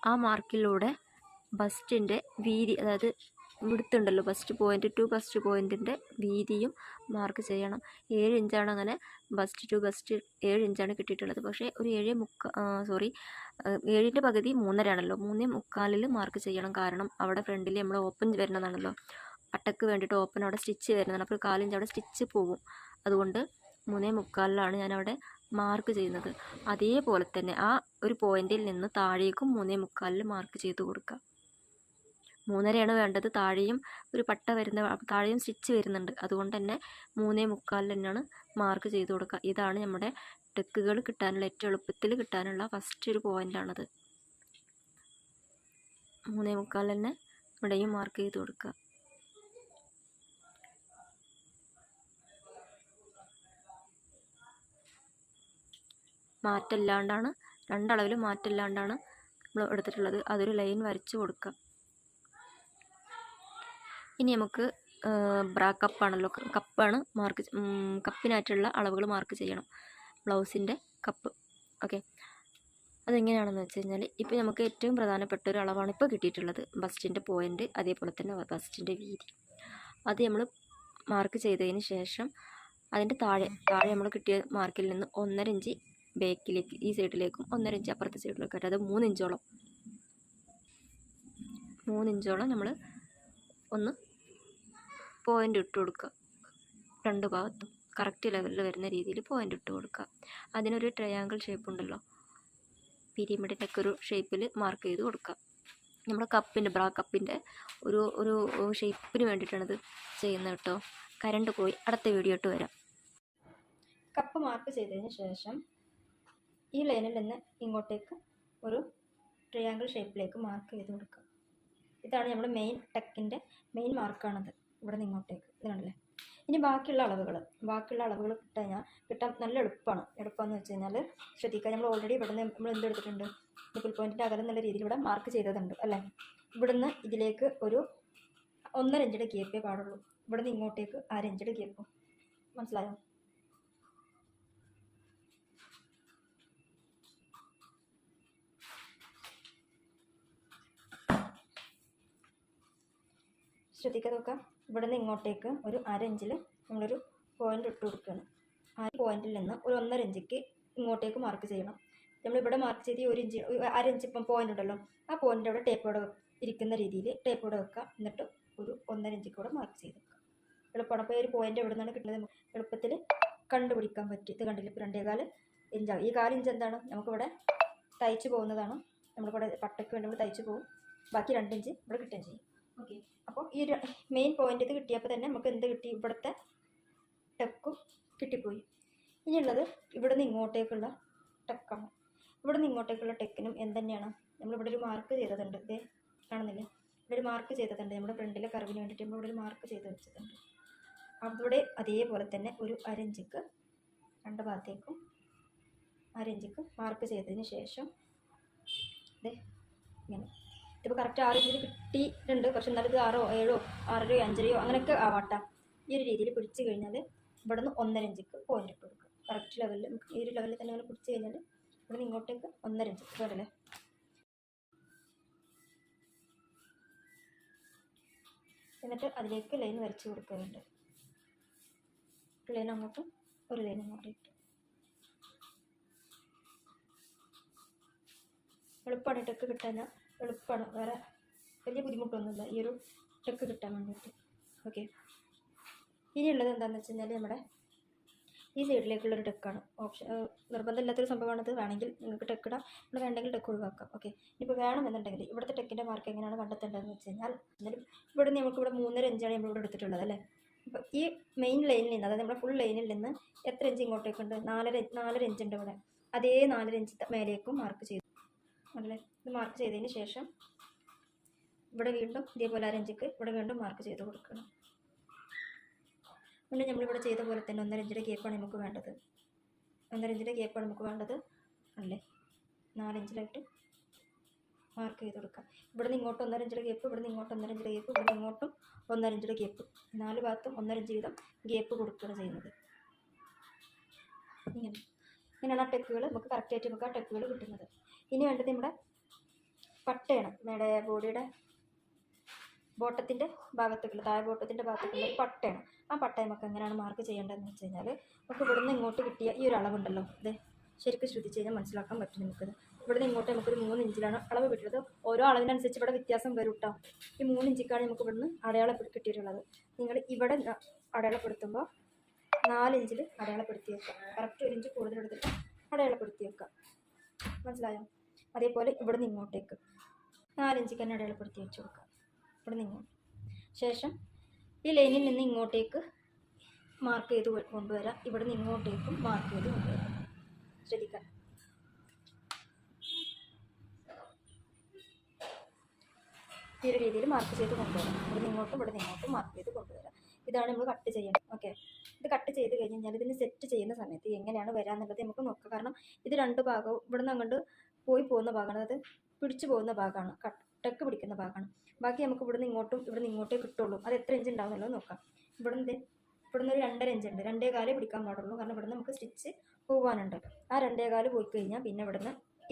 S2: ആ മാർക്കിലൂടെ ബസ്റ്റിൻ്റെ വീതി, അതായത് ഇവിടുത്തുണ്ടല്ലോ ബസ്റ്റ് പോയിൻ്റ് ടു ബസ്റ്റ് പോയിൻറ്റിൻ്റെ വീതിയും മാർക്ക് ചെയ്യണം. 7 ഇഞ്ചാണ് അങ്ങനെ ബസ്റ്റ് ടു ബസ്റ്റ് 7 ഇഞ്ചാണ് കിട്ടിയിട്ടുള്ളത്. പക്ഷേ ഒരു 7.5 പകുതി 3.5 ആണല്ലോ, 3.25 മാർക്ക് ചെയ്യണം. കാരണം അവിടെ ഫ്രണ്ടിൽ നമ്മൾ ഓപ്പൺ വരുന്നതാണല്ലോ, പട്ടക്ക് വേണ്ടിയിട്ട് ഓപ്പൺ അവിടെ സ്റ്റിച്ച് വരുന്നതാണ്. അപ്പോൾ 1/4 ഇഞ്ച് അവിടെ സ്റ്റിച്ച് പോകും. അതുകൊണ്ട് 3.25 ഞാനവിടെ മാർക്ക് ചെയ്യുന്നത്. അതേപോലെ തന്നെ ആ ഒരു പോയിന്റിൽ നിന്ന് താഴേക്കും 3.25 മാർക്ക് ചെയ്ത് കൊടുക്കുക. 3.5 വേണ്ടത്, താഴെയും ഒരു പട്ട വരുന്ന, താഴെയും സ്റ്റിച്ച് വരുന്നുണ്ട്. അതുകൊണ്ട് തന്നെ 3.25 തന്നെയാണ് മാർക്ക് ചെയ്ത് കൊടുക്കുക. ഇതാണ് നമ്മുടെ ടെക്കുകൾ കിട്ടാനുള്ള ഏറ്റവും എളുപ്പത്തിൽ കിട്ടാനുള്ള ഫസ്റ്റ് ഒരു പോയിൻ്റാണത്. 3.25 തന്നെ ഇവിടെയും മാർക്ക് ചെയ്ത് കൊടുക്കുക. മാറ്റമില്ലാണ്ടാണ്, 2 അളവിൽ മാറ്റമില്ലാണ്ടാണ് നമ്മൾ എടുത്തിട്ടുള്ളത്. അതൊരു ലൈൻ വരച്ച് കൊടുക്കുക. ഇനി നമുക്ക് കപ്പാണല്ലോ, കപ്പിനായിട്ടുള്ള അളവുകൾ മാർക്ക് ചെയ്യണം. ബ്ലൗസിൻ്റെ കപ്പ്. ഓക്കെ, അതെങ്ങനെയാണെന്ന് വെച്ച് കഴിഞ്ഞാൽ, ഇപ്പോൾ നമുക്ക് ഏറ്റവും പ്രധാനപ്പെട്ട ഒരു അളവാണ് ഇപ്പോൾ കിട്ടിയിട്ടുള്ളത്, ബസ്റ്റിൻ്റെ പോയിൻ്റ്, അതേപോലെ തന്നെ ബസ്റ്റിൻ്റെ വീതി. അത് നമ്മൾ മാർക്ക് ചെയ്തതിന് ശേഷം അതിൻ്റെ താഴെ നമ്മൾ കിട്ടിയ മാർക്കിൽ നിന്ന് 1.5 ഇഞ്ച് ബേക്കിലേക്ക്, ഈ സൈഡിലേക്കും 1.5 ഇഞ്ച് അപ്പുറത്തെ സൈഡിലേക്കും, അതായത് 3 ഇഞ്ചോളം നമ്മൾ ഒന്ന് പോയിൻ്റ് ഇട്ട് കൊടുക്കുക. 2 ഭാഗത്തും കറക്റ്റ് ലെവലിൽ വരുന്ന രീതിയിൽ പോയിൻ്റ് ഇട്ട് കൊടുക്കുക. അതിനൊരു ട്രയാങ്കിൾ ഷേപ്പ് ഉണ്ടല്ലോ, പിരിമിഡിൻ്റെ ഒക്കെ ഒരു ഷേപ്പിൽ മാർക്ക് ചെയ്ത് കൊടുക്കുക. നമ്മുടെ കപ്പിൻ്റെ ഒരു ഷേപ്പിന് വേണ്ടിയിട്ടാണിത് ചെയ്യുന്നത് കേട്ടോ. കറണ്ട് പോയി, അടുത്ത വീഡിയോ ഇട്ട് വരാം.
S1: കപ്പ് മാർക്ക് ചെയ്തതിന് ശേഷം ഈ ലൈനിൽ നിന്ന് ഇങ്ങോട്ടേക്ക് ഒരു ട്രയാങ്കിൾ ഷേപ്പിലേക്ക് മാർക്ക് ചെയ്ത് കൊടുക്കുക. ഇതാണ് നമ്മുടെ ടെക്കിൻ്റെ മെയിൻ മാർക്കാണത്, ഇവിടെ നിന്ന് ഇങ്ങോട്ടേക്ക്. ഇത് കണ്ടല്ലേ. ഇനി ബാക്കിയുള്ള അളവുകൾ കിട്ടാൻ നല്ല എളുപ്പമെന്ന് വെച്ച് കഴിഞ്ഞാൽ ശ്രദ്ധിക്കുക. നമ്മൾ ഓൾറെഡി ഇവിടെ നിന്ന് നമ്മൾ എന്തെടുത്തിട്ടുണ്ട്, നിപ്പിൾ പോയിൻറ്റിൻ്റെ അകലം എന്നുള്ള രീതിയിൽ ഇവിടെ മാർക്ക് ചെയ്തതുണ്ട് അല്ലേ. ഇവിടുന്ന് ഇതിലേക്ക് ഒരു 1.5 ഇഞ്ചിയുടെ ഗ്യാപ്പേ പാടുള്ളൂ. ഇവിടെ നിന്ന് ഇങ്ങോട്ടേക്ക് 1/2 ഇഞ്ചിയുടെ ഗ്യാപ്പ്. മനസ്സിലായോ? ശ്രദ്ധിക്കുക, നോക്കാം. ഇവിടെ നിന്ന് ഇങ്ങോട്ടേക്ക് ഒരു 1/2 ഇഞ്ചിൽ നമ്മളൊരു പോയിൻ്റ് ഇട്ട് കൊടുക്കുകയാണ്. ആ പോയിന്റിൽ നിന്ന് ഒരു 1.5 ഇഞ്ചിക്ക് ഇങ്ങോട്ടേക്ക് മാർക്ക് ചെയ്യണം. നമ്മളിവിടെ മാർക്ക് ചെയ്ത് 1 ഇഞ്ച് 1/2 ഇഞ്ച് ഇപ്പം പോയിൻ്റ് ഉണ്ടല്ലോ, ആ പോയിൻ്റ് അവിടെ ടേപ്പോടെ ഇരിക്കുന്ന രീതിയിൽ ടേപ്പോടെ വെക്കുക. എന്നിട്ട് ഒരു 1.5 ഇഞ്ചിൽ കൂടെ മാർക്ക് ചെയ്ത് വെക്കുക. എളുപ്പമാണ്. അപ്പോൾ ഒരു പോയിൻ്റ് എവിടെ നിന്നാണ് കിട്ടുന്നത് എളുപ്പത്തിൽ കണ്ടുപിടിക്കാൻ പറ്റും. ഇത് കണ്ടില്ല, ഇപ്പോൾ 2.25 ഇഞ്ചാണ്. ഈ 1/4 ഇഞ്ച് എന്താണ്, നമുക്കിവിടെ തയ്ച്ച് പോകുന്നതാണ്. നമ്മളിവിടെ പട്ടയ്ക്ക് വേണ്ടി നമ്മൾ തയ്ച്ച് പോകും. ബാക്കി 2 ഇഞ്ച് ഇവിടെ കിട്ടുകയും ചെയ്യും. ഓക്കെ, അപ്പോൾ ഈ മെയിൻ പോയിൻ്റ് ഇത് കിട്ടിയപ്പോൾ തന്നെ നമുക്ക് എന്ത് കിട്ടി, ഇവിടുത്തെ ടെക്കും കിട്ടിപ്പോയി. ഇനിയുള്ളത് ഇവിടെ നിന്ന് ഇങ്ങോട്ടേക്കുള്ള ടെക്കാണ്. ഇവിടെ നിന്ന് ഇങ്ങോട്ടേക്കുള്ള ടെക്കിനും എന്തുതന്നെയാണ്, നമ്മളിവിടെ ഒരു മാർക്ക് ചെയ്തതുണ്ട്. ഇതേ കാണുന്നില്ല, ഇവിടെ ഒരു മാർക്ക് ചെയ്തതുണ്ട്. നമ്മുടെ ഫ്രണ്ടിലെ കർവിന് വേണ്ടിയിട്ട് നമ്മളിവിടെ ഒരു മാർക്ക് ചെയ്ത് വെച്ചിട്ടുണ്ട്. അവിടെ അതേപോലെ തന്നെ ഒരു 1/2 ഇഞ്ചിക്ക് 2 ഭാഗത്തേക്കും 1/2 ഇഞ്ചിക്ക് മാർക്ക് ചെയ്തതിന് ശേഷം ഇങ്ങനെ ഇപ്പോൾ കറക്റ്റ് 6 ഇഞ്ചിൽ കിട്ടിയിട്ടുണ്ട്. പക്ഷെ എന്നാലും ഇത് 6ഓ 7ഓ 6.5 5.5 അങ്ങനെയൊക്കെ ആവാട്ട. ഈ ഒരു രീതിയിൽ പിടിച്ച് കഴിഞ്ഞാൽ ഇവിടെ നിന്ന് 1.5 ഇഞ്ചിക്ക് പോയിന്റ് ഇട്ട് കൊടുക്കുക. കറക്റ്റ് ലെവലിൽ നമുക്ക് ഈ ഒരു ലെവലിൽ തന്നെ അങ്ങനെ പിടിച്ച് കഴിഞ്ഞാൽ ഇവിടെ നിന്ന് ഇങ്ങോട്ടേക്ക് 1.5 ഇഞ്ച് വേണ്ടല്ലേ. എന്നിട്ട് അതിലേക്ക് ലൈൻ വരച്ച് കൊടുക്കുന്നുണ്ട്. ഒരു ലൈൻ അങ്ങോട്ടും ഒരു ലൈൻ അങ്ങോട്ടും ഇട്ട് എളുപ്പമാണ് ടെക്ക് കിട്ടാൻ. എളുപ്പമാണ്, വേറെ വലിയ ബുദ്ധിമുട്ടൊന്നുമില്ല ഈ ഒരു ടെക്ക് കിട്ടാൻ വേണ്ടിയിട്ട്. ഓക്കെ, ഇനിയുള്ളത് എന്താണെന്ന് വെച്ച് കഴിഞ്ഞാൽ നമ്മുടെ ഈ സൈഡിലേക്കുള്ളൊരു ടെക്കാണ്. ഓപ്ഷൻ നിർബന്ധമില്ലാത്തൊരു സംഭവമാണിത്. വേണമെങ്കിൽ നിങ്ങൾക്ക് ടെക്ക് ഇടാം, ഇവിടെ വേണമെങ്കിൽ ടെക്ക് ഒഴിവാക്കാം. ഓക്കെ, ഇനിയിപ്പോൾ വേണമെന്നുണ്ടെങ്കിൽ ഇവിടുത്തെ ടെക്കിൻ്റെ മാർക്ക് എങ്ങനെയാണ് കണ്ടെത്തേണ്ടതെന്ന് വെച്ച് കഴിഞ്ഞാൽ എന്നാലും ഇവിടെ നമുക്കിവിടെ 3.5 ഇഞ്ചാണ് നമ്മളിവിടെ എടുത്തിട്ടുള്ളത് അല്ലേ. അപ്പോൾ ഈ മെയിൻ ലൈനിൽ നിന്ന്, അതായത് നമ്മുടെ ഫുൾ ലൈനിൽ നിന്ന് എത്ര ഇഞ്ച് ഇങ്ങോട്ടേക്കുണ്ട്? 4.5 ഇഞ്ച് ഉണ്ട് ഇവിടെ. അതേ 4 ഇഞ്ച് മേലേക്കും മാർക്ക് ചെയ്തു അല്ലേ. ഇത് മാർക്ക് ചെയ്തതിന് ശേഷം ഇവിടെ വീണ്ടും ഇതേപോലെ 1 ഇഞ്ചിക്ക് ഇവിടെ വീണ്ടും മാർക്ക് ചെയ്ത് കൊടുക്കണം. പിന്നെ നമ്മളിവിടെ ചെയ്ത പോലെ തന്നെ 1.5 ഇഞ്ചിൻ്റെ ഗ്യാപ്പാണ് നമുക്ക് വേണ്ടത്. 1.5 ഇഞ്ചിൻ്റെ ഗ്യാപ്പാണ് നമുക്ക് വേണ്ടത് അല്ലേ. 4 ഇഞ്ചിലായിട്ട് മാർക്ക് ചെയ്ത് കൊടുക്കാം. ഇവിടെ നിന്ന് ഇങ്ങോട്ട് 1.5 ഇഞ്ചിൻ്റെ ഗ്യാപ്പ്, ഇവിടെ നിന്ന് ഇങ്ങോട്ട് 1.5 ഇഞ്ചിൻ്റെ ഗ്യാപ്പ്, ഇവിടെ നിന്ന് ഇങ്ങോട്ടും 1.5 ഇഞ്ചിൻ്റെ ഗ്യാപ്പ്. 4 ഭാഗത്തും 1.5 ഇഞ്ച് വീതം ഗ്യാപ്പ് കൊടുക്കുകയാണ് ചെയ്യുന്നത്. ഇങ്ങനെയാണ് ആ ടെക്കുകൾ നമുക്ക് കറക്റ്റായിട്ട് നമുക്ക് ആ ടെക്കുകൾ കിട്ടുന്നത്. ഇനി വേണ്ടത് നമ്മുടെ പട്ടയാണ്. നമ്മുടെ ബോഡിയുടെ ബോട്ടത്തിൻ്റെ ഭാഗത്തേക്കുള്ള, താഴെ ബോട്ടത്തിൻ്റെ ഭാഗത്തേക്കുള്ള ഒരു പട്ടയാണ്. ആ പട്ട നമുക്ക് എങ്ങനെയാണ് മാർക്ക് ചെയ്യേണ്ടതെന്ന് വെച്ച് കഴിഞ്ഞാൽ നമുക്ക് ഇവിടെ നിന്ന് ഇങ്ങോട്ട് കിട്ടിയ ഈ ഒരു അളവുണ്ടല്ലോ, ഇത് ശരിക്കും ശ്രദ്ധിച്ച് കഴിഞ്ഞാൽ മനസ്സിലാക്കാൻ പറ്റും നമുക്കത്. ഇവിടെ നിന്ന് ഇങ്ങോട്ട് നമുക്കൊരു 3 ഇഞ്ചിലാണ് അളവ് കിട്ടിയത്. ഓരോ അളവിനനുസരിച്ച് ഇവിടെ വ്യത്യാസം വരും കേട്ടോ. ഈ 3 ഇഞ്ചിക്കാണ് നമുക്ക് ഇവിടുന്ന് കിട്ടിയിട്ടുള്ളത്. നിങ്ങൾ ഇവിടെ അടയാളപ്പെടുത്തുമ്പോൾ 4 ഇഞ്ചിൽ അടയാളപ്പെടുത്തി വെക്കുക. കറക്റ്റ് 1 ഇഞ്ച് കൂടുതൽ എടുത്തിട്ട് അടയാളപ്പെടുത്തി വെക്കുക. മനസ്സിലായോ? അതേപോലെ ഇവിടെ നിന്ന് ഇങ്ങോട്ടേക്ക് 4 ഇഞ്ചിക്ക് തന്നെ അടയാളപ്പെടുത്തി വെച്ച് കൊടുക്കുക. ഇവിടെ നിന്ന് ഇങ്ങോട്ട് ശേഷം ഈ ലൈനിൽ നിന്ന് ഇങ്ങോട്ടേക്ക് മാർക്ക് ചെയ്ത് കൊണ്ടുവരാം. ഇവിടെ നിന്ന് ഇങ്ങോട്ടേക്കും മാർക്ക് ചെയ്ത് കൊണ്ടുവരാം. ശ്രദ്ധിക്കാം. ഈ ഒരു രീതിയിൽ മാർക്ക് ചെയ്ത് കൊണ്ടുവരാം. ഇവിടെ നിങ്ങോട്ടും മാർക്ക് ചെയ്ത് കൊണ്ടുവരാം. ഇതാണ് നമ്മൾ കട്ട് ചെയ്യണം. ഓക്കെ, ഇത് കട്ട് ചെയ്ത് കഴിഞ്ഞാൽ ഇതിന് സെറ്റ് ചെയ്യുന്ന സമയത്ത് എങ്ങനെയാണ് വരാമെന്നുള്ളത് നമുക്ക് നോക്കാം. കാരണം ഇത് 2 ഭാഗവും ഇവിടെ നിന്ന് അങ്ങോട്ട് പോയി പോകുന്ന ഭാഗമാണ്, അത് പിടിച്ചു പോകുന്ന ഭാഗമാണ്, ടെക്ക് പിടിക്കുന്ന ഭാഗമാണ്. ബാക്കി നമുക്ക് ഇവിടെ നിന്ന് ഇങ്ങോട്ടേ കിട്ടുള്ളൂ. അത് എത്ര ഇഞ്ച് ഉണ്ടാവുന്നുള്ളത് നോക്കാം. ഇവിടെ നിന്ന് ഒരു 2.5 ഇഞ്ച് ഉണ്ട്. 2.25 പിടിക്കാൻ പാടുള്ളൂ. കാരണം ഇവിടെ നമുക്ക് സ്റ്റിച്ച് പോകാനുണ്ട്. ആ 2.25 പോയി കഴിഞ്ഞാൽ പിന്നെ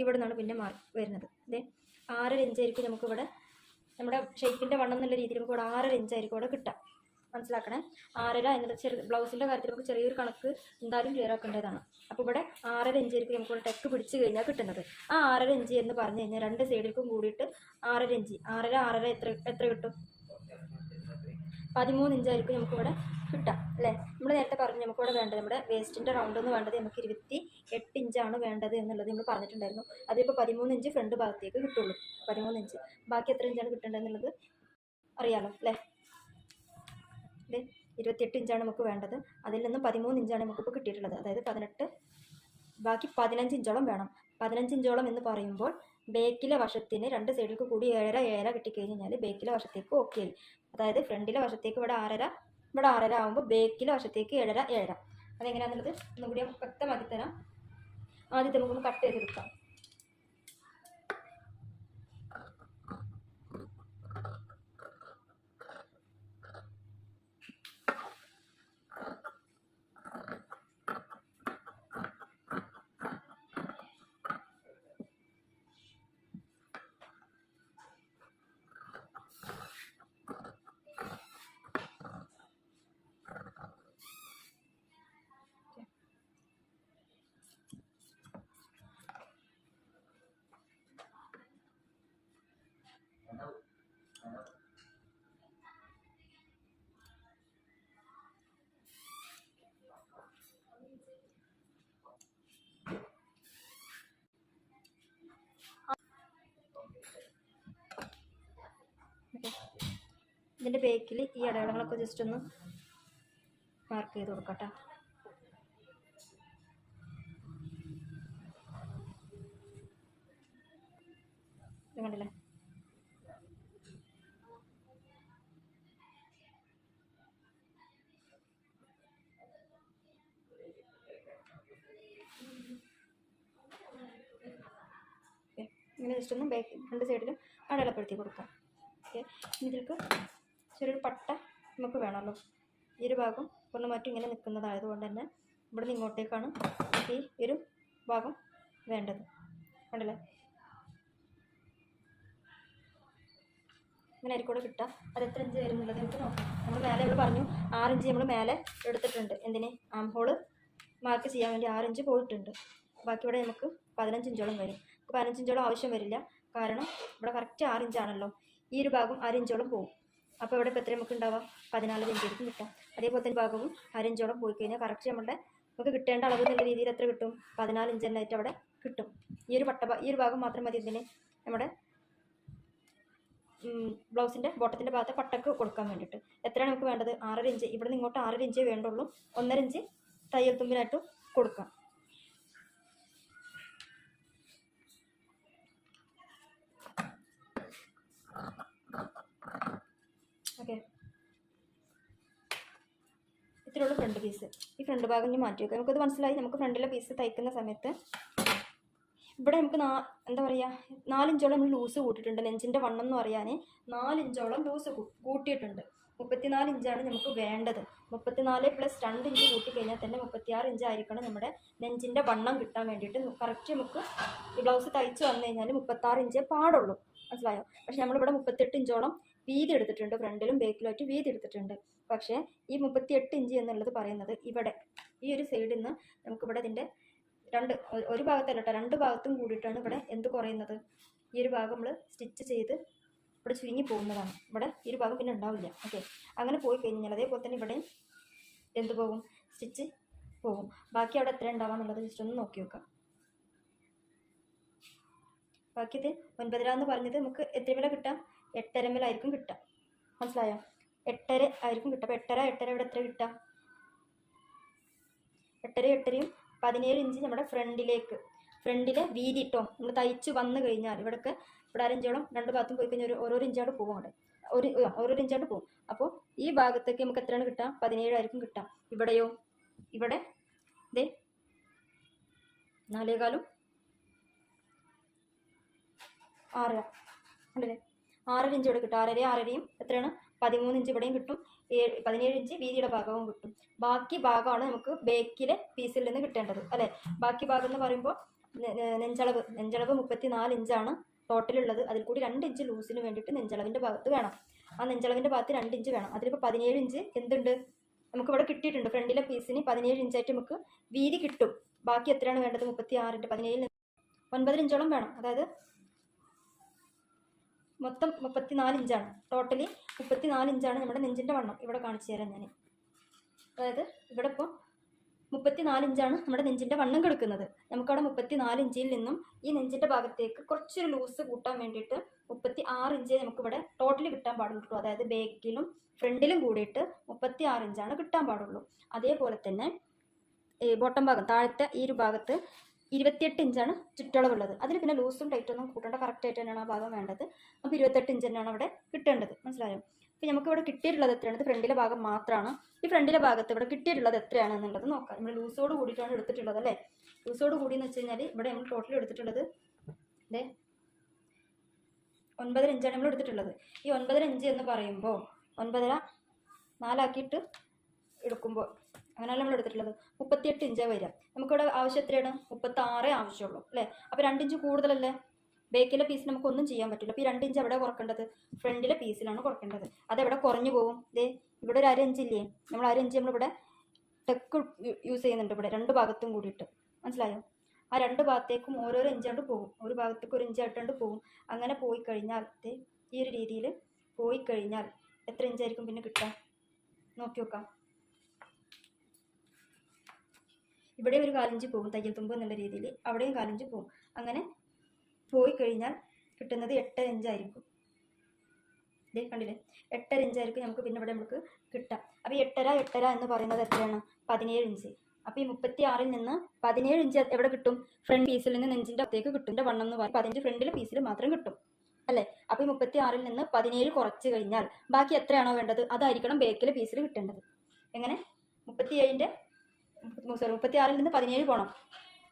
S1: ഇവിടെ നിന്നാണ് പിന്നെ മാർക്ക് വരുന്നത്. അതെ, 6.5 ഇഞ്ചായിരിക്കും നമുക്കിവിടെ നമ്മുടെ ഷേപ്പിൻ്റെ വണ്ണം എന്നുള്ള രീതിയിൽ നമുക്ക് ഇവിടെ 6.5 ഇഞ്ചായിരിക്കും ഇവിടെ കിട്ടുക. മനസ്സിലാക്കണേ. 6.5 എന്നത് ബ്ലൗസിൻ്റെ കാര്യത്തിൽ നമുക്ക് ചെറിയൊരു കണക്ക് എന്തായാലും ക്ലിയർ ആക്കേണ്ടതാണ്. അപ്പോൾ ഇവിടെ 6.5 ഇഞ്ചായിരിക്കും നമുക്ക് ഇവിടെ ടെക്ക് പിടിച്ച് കഴിഞ്ഞാൽ കിട്ടുന്നത്. ആ 6.5 ഇഞ്ച് എന്ന് പറഞ്ഞു കഴിഞ്ഞാൽ 2 സൈഡിലേക്കും കൂടിയിട്ട് 6.5 ഇഞ്ച് 6.5 എത്ര കിട്ടും? 13 ഇഞ്ചായിരിക്കും നമുക്കിവിടെ കിട്ടാം അല്ലേ. നമ്മൾ നേരത്തെ പറഞ്ഞു നമുക്കിവിടെ വേണ്ടത് നമ്മുടെ വേസ്റ്റിൻ്റെ റൗണ്ട് എന്ന് വേണ്ടത് നമുക്ക് 28 ഇഞ്ചാണ് വേണ്ടത് എന്നുള്ളത് നമ്മൾ പറഞ്ഞിട്ടുണ്ടായിരുന്നു. അതിപ്പോൾ 13 ഇഞ്ച് ഫ്രണ്ട് ഭാഗത്തേക്ക് കിട്ടുള്ളൂ. 13 ഇഞ്ച്. ബാക്കി എത്ര ഇഞ്ചാണ് കിട്ടേണ്ടതെന്നുള്ളത് അറിയാമല്ലോ അല്ലേ. 28 ഇഞ്ചാണ് നമുക്ക് വേണ്ടത്. അതിൽ നിന്നും 13 ഇഞ്ചാണ് നമുക്കിപ്പോൾ കിട്ടിയിട്ടുള്ളത്. അതായത് 18, ബാക്കി 15 ഇഞ്ചോളം വേണം. 15 ഇഞ്ചോളം എന്ന് പറയുമ്പോൾ ബേക്കിലെ വശത്തിന് 2 സൈഡിലേക്ക് കൂടി 7.5 കിട്ടിക്കഴിഞ്ഞാൽ ബേക്കിലെ വശത്തേക്ക് ഓക്കെ ആയി. അതായത് ഫ്രണ്ടിലെ വശത്തേക്ക് ഇവിടെ 6.5, ഇവിടെ 6.5 ആകുമ്പോൾ ബേക്കിലെ വശത്തേക്ക് 7.5. അതെങ്ങനെയാണെന്നുള്ളത് ഒന്നും കൂടി വ്യക്തമാക്കി തരാം. ആദ്യത്തെ നമുക്കൊന്ന് കട്ട് ചെയ്തെടുക്കാം. ഇതിൻ്റെ ബേക്കിൽ ഈ അടയാളങ്ങളൊക്കെ ജസ്റ്റ് ഒന്ന് മാർക്ക് ചെയ്ത് കൊടുക്കട്ടെ. ഇത് കണ്ടില്ലേ? ഇങ്ങനെ ജസ്റ്റ് ഒന്ന് ബാക്ക് രണ്ട് സൈഡിലും അടയാളപ്പെടുത്തി കൊടുക്കാം. ഓക്കെ, ഇതിലേക്ക് ചെറിയൊരു പട്ട നമുക്ക് വേണമല്ലോ. ഈ ഒരു ഭാഗം ഒന്ന് മറ്റും ഇങ്ങനെ നിൽക്കുന്നതായതുകൊണ്ട് തന്നെ ഇവിടെ നിന്ന് ഇങ്ങോട്ടേക്കാണ് ഈ ഒരു ഭാഗം വേണ്ടത്. കണ്ടല്ലേ, ഇങ്ങനെ ആയിരിക്കും കിട്ടുക. അത് എത്ര ഇഞ്ച് വരും എന്നുള്ളത് നമുക്ക് നോക്കാം. നമ്മൾ മേലെ ഇവിടെ പറഞ്ഞു 6 ഇഞ്ച് നമ്മൾ മേലെ എടുത്തിട്ടുണ്ട്. എന്തിന്? ആം ഹോള് മാർക്ക് ചെയ്യാൻ വേണ്ടി 6 ഇഞ്ച് പോയിട്ടുണ്ട്. ബാക്കി ഇവിടെ നമുക്ക് 15 ഇഞ്ചോളം വരും. 15 ഇഞ്ചോളം ആവശ്യം വരില്ല, കാരണം ഇവിടെ കറക്റ്റ് 6 ഇഞ്ചാണല്ലോ. ഈ ഒരു ഭാഗം 1/2 ഇഞ്ചോളം പോകും. അപ്പോൾ ഇവിടെ ഇപ്പോൾ എത്ര നമുക്ക് ഉണ്ടാവാം? 14 ഇഞ്ചായിരിക്കും കിട്ടാം. അതേപോലെ തന്നെ ഭാഗവും 1/2 ഇഞ്ചോളം പോയി കഴിഞ്ഞാൽ കറക്റ്റ് നമുക്ക് കിട്ടേണ്ട അളവ് എന്നുള്ള രീതിയിൽ എത്ര കിട്ടും? 14 ഇഞ്ച് തന്നെ ആയിട്ട് അവിടെ കിട്ടും. ഈ ഒരു ഭാഗം മാത്രം മതി ഇതിന് നമ്മുടെ ബ്ലൗസിൻ്റെ ബോട്ടത്തിൻ്റെ ഭാഗത്ത് പട്ടക്ക് കൊടുക്കാൻ വേണ്ടിയിട്ട്. എത്രയാണ് നമുക്ക് വേണ്ടത്? 6.5 ഇഞ്ച്. ഇവിടെ നിന്ന് ഇങ്ങോട്ട് 6.5 ഇഞ്ചേ വേണ്ടുള്ളൂ. 1.5 ഇഞ്ച് തയ്യൽ തുമ്പിനായിട്ടും കൊടുക്കാം. ഓക്കെ, ഇത്രയുള്ള ഫ്രണ്ട് പീസ്. ഈ ഫ്രണ്ട് ഭാഗം ഇനി മാറ്റി വെക്കാം. നമുക്കത് മനസ്സിലായി. നമുക്ക് ഫ്രണ്ടിലെ പീസ് തയ്ക്കുന്ന സമയത്ത് ഇവിടെ നമുക്ക് എന്താ പറയുക, 4 ഇഞ്ചോളം നമ്മൾ ലൂസ് കൂട്ടിയിട്ടുണ്ട്. നെഞ്ചിൻ്റെ വണ്ണം എന്ന് പറയാൻ 4 ഇഞ്ചോളം ലൂസ് കൂട്ടിയിട്ടുണ്ട്. 34 ഇഞ്ചാണ് നമുക്ക് വേണ്ടത്. 34 + 2 ഇഞ്ച് കൂട്ടിക്കഴിഞ്ഞാൽ തന്നെ 36 ഇഞ്ചായിരിക്കണം നമ്മുടെ നെഞ്ചിൻ്റെ വണ്ണം കിട്ടാൻ വേണ്ടിയിട്ട്. കറക്റ്റ് നമുക്ക് ഈ ബ്ലൗസ് തയ്ച്ച് വന്നു കഴിഞ്ഞാൽ 36 ഇഞ്ചേ പാടുള്ളൂ. മനസ്സിലായോ? പക്ഷെ നമ്മളിവിടെ 38 ഇഞ്ചോളം വീതി എടുത്തിട്ടുണ്ട്. ഫ്രണ്ടിലും ബാക്കിലുമായിട്ട് വീതി എടുത്തിട്ടുണ്ട്. പക്ഷേ ഈ 38 ഇഞ്ച് എന്നുള്ളത് പറയുന്നത് ഇവിടെ ഈ ഒരു സൈഡിൽ നിന്ന് നമുക്കിവിടെ ഇതിൻ്റെ ഒരു ഭാഗത്തല്ല കേട്ടോ, 2 ഭാഗത്തും കൂടിയിട്ടാണ് ഇവിടെ എന്ത് കുറയുന്നത്? ഈ ഒരു ഭാഗം നമ്മൾ സ്റ്റിച്ച് ചെയ്ത് ഇവിടെ ചുരുങ്ങി പോകുന്നതാണ്. ഇവിടെ ഈ ഒരു ഭാഗം പിന്നെ ഉണ്ടാവില്ല. ഓക്കെ, അങ്ങനെ പോയി കഴിഞ്ഞാൽ അതേപോലെ തന്നെ ഇവിടെ എന്ത് പോകും? സ്റ്റിച്ച് പോകും. ബാക്കി അവിടെ എത്ര ഉണ്ടാവാന്നുള്ളത് ജസ്റ്റ് ഒന്ന് നോക്കി വെക്കാം. ബാക്കി ഇത് 9.5 എന്ന് പറഞ്ഞത് നമുക്ക് എത്ര വില കിട്ടാം? 8.5 ആയിരിക്കും കിട്ടുക. മനസ്സിലായോ? 8.5 ആയിരിക്കും കിട്ടുക. അപ്പോൾ 8.5 ഇവിടെ എത്ര കിട്ടുക? 8.5 17 ഇഞ്ച് നമ്മുടെ ഫ്രണ്ടിലെ വീതി ഇട്ടോ. നമ്മൾ തയ്ച്ച് വന്നു കഴിഞ്ഞാൽ ഇവിടെ 1/2 ഇഞ്ചോളം 2 ഭാഗത്തും പോയി കഴിഞ്ഞാൽ ഓരോ ഇഞ്ചായിട്ട് പോകും. അവിടെ ഓരോ ഇഞ്ചായിട്ട് പോകും. അപ്പോൾ ഈ ഭാഗത്തേക്ക് നമുക്ക് എത്രയാണ് കിട്ടുക? 17 ആയിരിക്കും കിട്ടുക. ഇവിടെയോ? ഇവിടെ ദേ 4.25 6 ഉണ്ടല്ലേ, 6 ഇഞ്ച് ഇവിടെ കിട്ടും. 6.5 എത്രയാണ്? 13 ഇഞ്ച് ഇവിടെയും കിട്ടും. 17 ഇഞ്ച് വീതിയുടെ ഭാഗവും കിട്ടും. ബാക്കി ഭാഗമാണ് നമുക്ക് ബാക്കിലെ പീസിൽ നിന്ന് കിട്ടേണ്ടത് അല്ലേ. ബാക്കി ഭാഗം എന്ന് പറയുമ്പോൾ നെഞ്ചളവ് 34 ഇഞ്ചാണ് ടോട്ടലുള്ളത്. അതിൽ കൂടി 2 ഇഞ്ച് ലൂസിന് വേണ്ടിയിട്ട് നെഞ്ചളവിൻ്റെ ഭാഗത്ത് വേണം. ആ നെഞ്ചളവിൻ്റെ ഭാഗത്ത് 2 ഇഞ്ച് വേണം. അതിലിപ്പോൾ 17 ഇഞ്ച് എന്തുണ്ട് നമുക്കിവിടെ കിട്ടിയിട്ടുണ്ട്. ഫ്രണ്ടിലെ പീസിന് 17 ഇഞ്ചായിട്ട് നമുക്ക് വീതി കിട്ടും. ബാക്കി എത്രയാണ് വേണ്ടത്? 36 17 9 ഇഞ്ചോളം വേണം. അതായത് മൊത്തം 34 ഇഞ്ചാണ്. ടോട്ടലി 34 ഇഞ്ചാണ് നമ്മുടെ നെഞ്ചിൻ്റെ വണ്ണം. ഇവിടെ കാണിച്ചു തരാം ഞാൻ. അതായത് ഇവിടെ ഇപ്പോൾ 34 ഇഞ്ചാണ് നമ്മുടെ നെഞ്ചിൻ്റെ വണ്ണം കിടക്കുന്നത്. നമുക്കവിടെ 34 ഇഞ്ചിൽ നിന്നും ഈ നെഞ്ചിൻ്റെ ഭാഗത്തേക്ക് കുറച്ചൊരു ലൂസ് കൂട്ടാൻ വേണ്ടിയിട്ട് 36 ഇഞ്ചേ നമുക്കിവിടെ ടോട്ടലി കിട്ടാൻ പാടുള്ളൂ. അതായത് ബാക്കിലും ഫ്രണ്ടിലും കൂടിയിട്ട് 36 ഇഞ്ചാണ് കിട്ടാൻ പാടുള്ളൂ. അതേപോലെ തന്നെ ബോട്ടം ഭാഗം താഴത്തെ ഈ ഒരു ഭാഗത്ത് 28 ഇഞ്ചാണ് ചുറ്റളവുള്ളത്. അതിൽ പിന്നെ ലൂസും ടൈറ്റൊന്നും കൂട്ടേണ്ട, കറക്റ്റായിട്ട് തന്നെയാണ് ആ ഭാഗം വേണ്ടത്. അപ്പോൾ 28 ഇഞ്ച് തന്നെയാണ് അവിടെ കിട്ടേണ്ടത്. മനസ്സിലായോ? അപ്പോൾ നമുക്ക് ഇവിടെ കിട്ടിയിട്ടുള്ളത് എത്രയാണ്? ഫ്രണ്ടിലെ ഭാഗം മാത്രമാണ്. ഈ ഫ്രണ്ടിലെ ഭാഗത്ത് ഇവിടെ കിട്ടിയിട്ടുള്ളത് എത്രയാണെന്നുള്ളത് നോക്കാം. നമ്മൾ ലൂസോട് കൂടിയിട്ടാണ് എടുത്തിട്ടുള്ളത് അല്ലേ. ലൂസോട് കൂടി എന്ന് വെച്ച് കഴിഞ്ഞാൽ ഇവിടെ നമ്മൾ ടോട്ടൽ എടുത്തിട്ടുള്ളത് 9.5 ഇഞ്ചാണ് നമ്മൾ എടുത്തിട്ടുള്ളത്. ഈ 9.5 ഇഞ്ച് എന്ന് പറയുമ്പോൾ 9.5 4 എടുക്കുമ്പോൾ അങ്ങനെയല്ല നമ്മൾ എടുത്തിട്ടുള്ളത്. 38 ഇഞ്ചാണ് വരിക. നമുക്കിവിടെ ആവശ്യം എത്രയാണ്? 36 ആവശ്യമുള്ളൂ അല്ലേ. അപ്പോൾ 2 ഇഞ്ച് കൂടുതലല്ലേ. ബാക്കിലെ പീസിൽ നമുക്കൊന്നും ചെയ്യാൻ പറ്റില്ല. അപ്പോൾ ഈ 2 ഇഞ്ച് എവിടെ കുറക്കേണ്ടത്? ഫ്രണ്ടിലെ പീസിലാണ് കുറക്കേണ്ടത്. അതെവിടെ കുറഞ്ഞു പോകും? ഇവിടെ ഒരു 1/2 ഇഞ്ച് ഇല്ലേ, നമ്മൾ 1/2 ഇഞ്ച് നമ്മളിവിടെ ടെക്ക് യൂസ് ചെയ്യുന്നുണ്ട് ഇവിടെ 2 ഭാഗത്തും കൂടിയിട്ട്. മനസ്സിലായോ? ആ 2 ഭാഗത്തേക്കും ഓരോരോ ഇഞ്ചാണ്ട് പോകും. ഒരു ഭാഗത്തേക്ക് 1 ഇഞ്ചായിട്ടാണ്ട് പോകും. അങ്ങനെ പോയി കഴിഞ്ഞാൽ ഈ ഒരു രീതിയിൽ പോയി കഴിഞ്ഞാൽ എത്ര ഇഞ്ചായിരിക്കും പിന്നെ കിട്ടുക? നോക്കി നോക്കാം. ഇവിടെ ഒരു 4 ഇഞ്ച് പോകും തയ്യൽ തുമ്പ് എന്നുള്ള രീതിയിൽ, അവിടെയും 4 ഇഞ്ച് പോകും. അങ്ങനെ പോയി കഴിഞ്ഞാൽ കിട്ടുന്നത് 8.5 ഇഞ്ചായിരിക്കും. കണ്ടില്ലേ, 8.5 ഇഞ്ചായിരിക്കും നമുക്ക് പിന്നെ ഇവിടെ നമുക്ക് കിട്ടാം. അപ്പോൾ 8.5 എന്ന് പറയുന്നത് എത്രയാണ്? 17 ഇഞ്ച്. അപ്പോൾ ഈ 36 നിന്ന് 17 ഇഞ്ച് എവിടെ കിട്ടും? ഫ്രണ്ട് പീസിൽ നിന്ന് നെഞ്ചിൻ്റെ അകത്തേക്ക് കിട്ടും. വണ്ണം എന്ന് പറയുന്നത് 15 ഫ്രണ്ടിലെ പീസിൽ മാത്രം കിട്ടും അല്ലേ. അപ്പോൾ ഈ 36 നിന്ന് 17 കുറച്ച് കഴിഞ്ഞാൽ ബാക്കി എത്രയാണോ വേണ്ടത് അതായിരിക്കണം ബാക്കിലെ പീസിൽ കിട്ടേണ്ടത്. എങ്ങനെ? 36 നിന്ന് 17 പോകണം.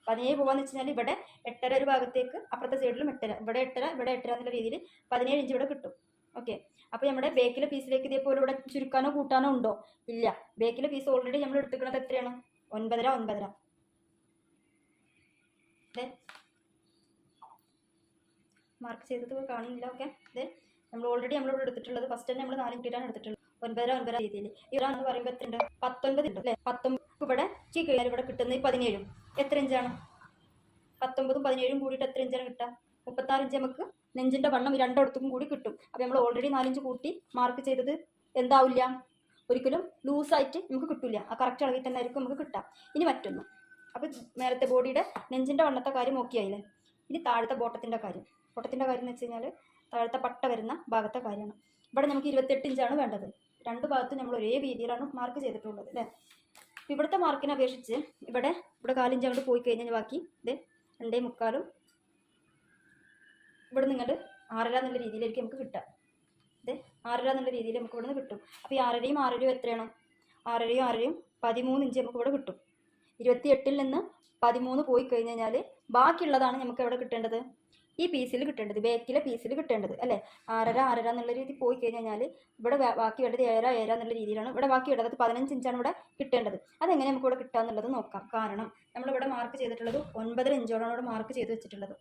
S1: 17 പോകാന്ന് വെച്ച് കഴിഞ്ഞാൽ ഇവിടെ 8.5 ഒരു ഭാഗത്തേക്ക്, അപ്പുറത്തെ സൈഡിലും 8.5, ഇവിടെ 8.5 ഇവിടെ 8.5 എന്നുള്ള രീതിയിൽ 17 ഇഞ്ച് ഇവിടെ കിട്ടും. ഓക്കെ, അപ്പോൾ നമ്മുടെ ബേക്കിലെ പീസിലേക്ക് ഇതേപോലെ ഇവിടെ ചുരുക്കാനോ കൂട്ടാനോ ഉണ്ടോ? ഇല്ല. ബേക്കിലെ പീസ് ഓൾറെഡി നമ്മൾ എടുത്തുക്കുന്നത് എത്രയാണ്? 9.5 അതെ, മാർക്ക് ചെയ്തത് കാണുന്നില്ല. ഓക്കെ, അതെ, നമ്മൾ ഓൾറെഡി നമ്മളിവിടെ എടുത്തിട്ടുള്ളത് ഫസ്റ്റ് തന്നെ നമ്മൾ 4 ഇഞ്ചിട്ടാണ് എടുത്തിട്ടുള്ളത്. 9.5 രീതിയിൽ. ഇവിടെ എന്ന് പറയുമ്പോൾ എത്രയുണ്ട്? 19 ഉണ്ട് അല്ലേ? 19 ഇവിടെ കഴിഞ്ഞാൽ ഇവിടെ കിട്ടുന്നത് 17. എത്ര ഇഞ്ചാണ്? 19ഉം 17ഉം കൂടിയിട്ട് എത്ര ഇഞ്ചാണ് കിട്ടുക? 36 ഇഞ്ച് നമുക്ക് നെഞ്ചിൻ്റെ വണ്ണം രണ്ടിടത്തും കൂടി കിട്ടും. അപ്പോൾ നമ്മൾ ഓൾറെഡി 4 ഇഞ്ച് കൂട്ടി മാർക്ക് ചെയ്തത് എന്താവില്ല, ഒരിക്കലും ലൂസായിട്ട് നമുക്ക് കിട്ടില്ല. ആ കറക്റ്റ് അളവിൽ തന്നെ ആയിരിക്കും നമുക്ക് കിട്ടുക. ഇനി മറ്റൊന്ന്, അപ്പോൾ നേരത്തെ ബോഡിയുടെ നെഞ്ചിൻ്റെ വണ്ണത്തെ കാര്യം ഓക്കെ ആയില്ലേ? ഇനി താഴത്തെ ബോട്ടത്തിൻ്റെ കാര്യം. ബോട്ടത്തിൻ്റെ കാര്യം എന്ന് വെച്ച് കഴിഞ്ഞാൽ താഴത്തെ പട്ട വരുന്ന ഭാഗത്തെ കാര്യമാണ്. ഇവിടെ നമുക്ക് 28 ഇഞ്ചാണ് വേണ്ടത്. രണ്ട് ഭാഗത്തും നമ്മൾ ഒരേ രീതിയിലാണ് മാർക്ക് ചെയ്തിട്ടുള്ളത് അല്ലേ? ഇവിടുത്തെ മാർക്കിനെ അപേക്ഷിച്ച് ഇവിടെ 4 ഇഞ്ച് അങ്ങോട്ട് പോയി കഴിഞ്ഞാൽ ബാക്കി ഇത് 2.25 ഇവിടെ നിങ്ങളുടെ 6.5 എന്നുള്ള രീതിയിലായിരിക്കും നമുക്ക് കിട്ടുക. ഇത് 6.5 എന്നുള്ള രീതിയിൽ നമുക്ക് ഇവിടെ നിന്ന് കിട്ടും. അപ്പോൾ ഈ 6.5യും 6.5യും എത്രയാണ്? 6.5യും 6.5യും 13 ഇഞ്ച് നമുക്ക് ഇവിടെ കിട്ടും. 28ൽ നിന്ന് 13 പോയി കഴിഞ്ഞ് കഴിഞ്ഞാൽ ബാക്കിയുള്ളതാണ് നമുക്ക് എവിടെ കിട്ടേണ്ടത്? ഈ പീസിൽ കിട്ടേണ്ടത്, ബേക്കിലെ പീസിൽ കിട്ടേണ്ടത് അല്ലേ? 6.5 എന്നുള്ള രീതി പോയി കഴിഞ്ഞ് കഴിഞ്ഞാൽ ഇവിടെ ബാക്കി വേണ്ടത് 7 എന്നുള്ള രീതിയിലാണ് ഇവിടെ ബാക്കി വേണ്ടത്. 15 ഇഞ്ചാണ് ഇവിടെ കിട്ടേണ്ടത്. അതെങ്ങനെ നമുക്ക് ഇവിടെ കിട്ടുക എന്നുള്ളത് നോക്കാം. കാരണം നമ്മളിവിടെ മാർക്ക് ചെയ്തിട്ടുള്ളത് 9.5 ഇഞ്ചോളാണ് ഇവിടെ മാർക്ക് ചെയ്ത് വെച്ചിട്ടുള്ളത്.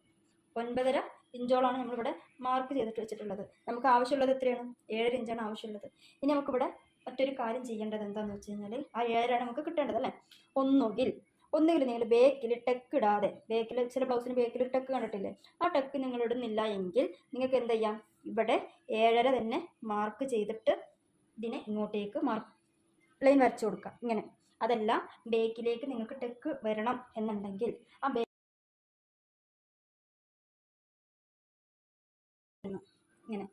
S1: 9.5 ഇഞ്ചോളാണ് നമ്മളിവിടെ മാർക്ക് ചെയ്തിട്ട് വെച്ചിട്ടുള്ളത്. നമുക്ക് ആവശ്യമുള്ളത് എത്രയാണ്? 7 ഇഞ്ചാണ് ആവശ്യമുള്ളത്. ഇനി നമുക്കിവിടെ മറ്റൊരു കാര്യം ചെയ്യേണ്ടത് എന്താണെന്ന് വെച്ച് കഴിഞ്ഞാൽ ആ 7 നമുക്ക് കിട്ടേണ്ടത് അല്ലേ? ഒന്നുകിൽ നിങ്ങൾ ബേക്കിൽ ടെക്ക് ഇടാതെ, ബേക്കിൽ ചില ബ്ലൗസിന് ബേക്കിൽ ടെക്ക് കണ്ടിട്ടില്ലേ? ആ ടെക്ക് നിങ്ങൾ ഇടുന്നില്ല എങ്കിൽ നിങ്ങൾക്ക് എന്ത് ചെയ്യാം? ഇവിടെ 7.5 തന്നെ മാർക്ക് ചെയ്തിട്ട് ഇതിനെ ഇങ്ങോട്ടേക്ക് ലൈൻ വരച്ചു കൊടുക്കാം ഇങ്ങനെ. അതല്ല ബേക്കിലേക്ക് നിങ്ങൾക്ക് ടെക്ക് വരണം എന്നുണ്ടെങ്കിൽ ആ ഇങ്ങനെ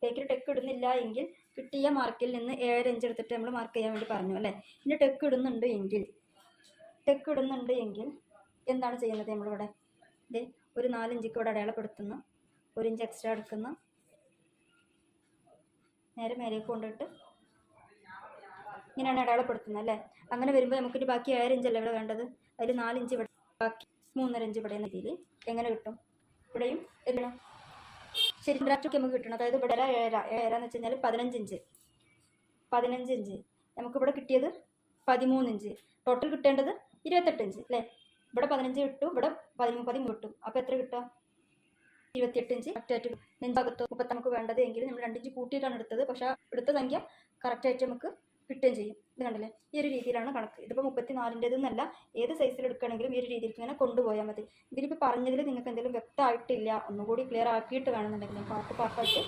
S1: ബേക്കിൽ ടെക്ക് ഇടുന്നില്ല എങ്കിൽ കിട്ടിയ മാർക്കിൽ നിന്ന് 7 ഇഞ്ച് എടുത്തിട്ട് നമ്മൾ മാർക്ക് ചെയ്യാൻ വേണ്ടി പറഞ്ഞു അല്ലേ? ഇനി ടെക്ക് ഇടുന്നുണ്ട് എങ്കിൽ എന്താണ് ചെയ്യുന്നത്? നമ്മളിവിടെ ഇത് ഒരു 4 ഇഞ്ചിക്ക് ഇവിടെ അടയാളപ്പെടുത്തുന്ന, 1 ഇഞ്ച് എക്സ്ട്രാ എടുക്കുന്ന, നേരെ മേലേക്ക് കൊണ്ടിട്ട് ഇങ്ങനെയാണ് അടയാളപ്പെടുത്തുന്നത് അല്ലേ? അങ്ങനെ വരുമ്പോൾ നമുക്കിനി ബാക്കി 7 ഇഞ്ചല്ലേ ഇവിടെ വേണ്ടത്? അതിൽ 4 ഇഞ്ച് ഇവിടെ, ബാക്കി 3.5 ഇഞ്ച് ഇവിടെ എന്ന രീതിയിൽ എങ്ങനെ കിട്ടും? ഇവിടെയും എന്താണ് ശരി ഡയറക്റ്റൊക്കെ നമുക്ക് കിട്ടണം. അതായത് ഇവിടെ 7 എന്ന് വെച്ച് കഴിഞ്ഞാൽ 15 ഇഞ്ച് നമുക്കിവിടെ കിട്ടിയത് 13 ഇഞ്ച്. ടോട്ടൽ കിട്ടേണ്ടത് 28 ഇഞ്ച് അല്ലേ? ഇവിടെ 15 കിട്ടും, ഇവിടെ 13 കിട്ടും. അപ്പോൾ എത്ര കിട്ടുക? 28 ഇഞ്ച് കറക്റ്റായിട്ട് നെഞ്ചകത്ത് 30 നമുക്ക് വേണ്ടത് എങ്കിൽ നമ്മൾ 2 ഇഞ്ച് കൂട്ടിയിട്ടാണ് എടുത്തത്. പക്ഷേ എടുത്ത സംഖ്യ കറക്റ്റായിട്ട് നമുക്ക് കിട്ടുകയും ചെയ്യും. ഇത് കണ്ടല്ലേ? ഈ ഒരു രീതിയിലാണ് കണക്ക്. ഇതിപ്പോൾ 34-ൻ്റെതെന്നല്ല, ഏത് സൈസിൽ എടുക്കുകയാണെങ്കിലും ഈ ഒരു രീതിക്ക് ഇങ്ങനെ കൊണ്ടുപോയാൽ മതി. ഇതിലിപ്പോൾ പറഞ്ഞതിൽ നിങ്ങൾക്ക് എന്തെങ്കിലും വ്യക്തമായിട്ടില്ല, ഒന്നുകൂടി ക്ലിയർ ആക്കിയിട്ട് വേണമെന്നുണ്ടെങ്കിൽ പാർട്ടായിട്ട്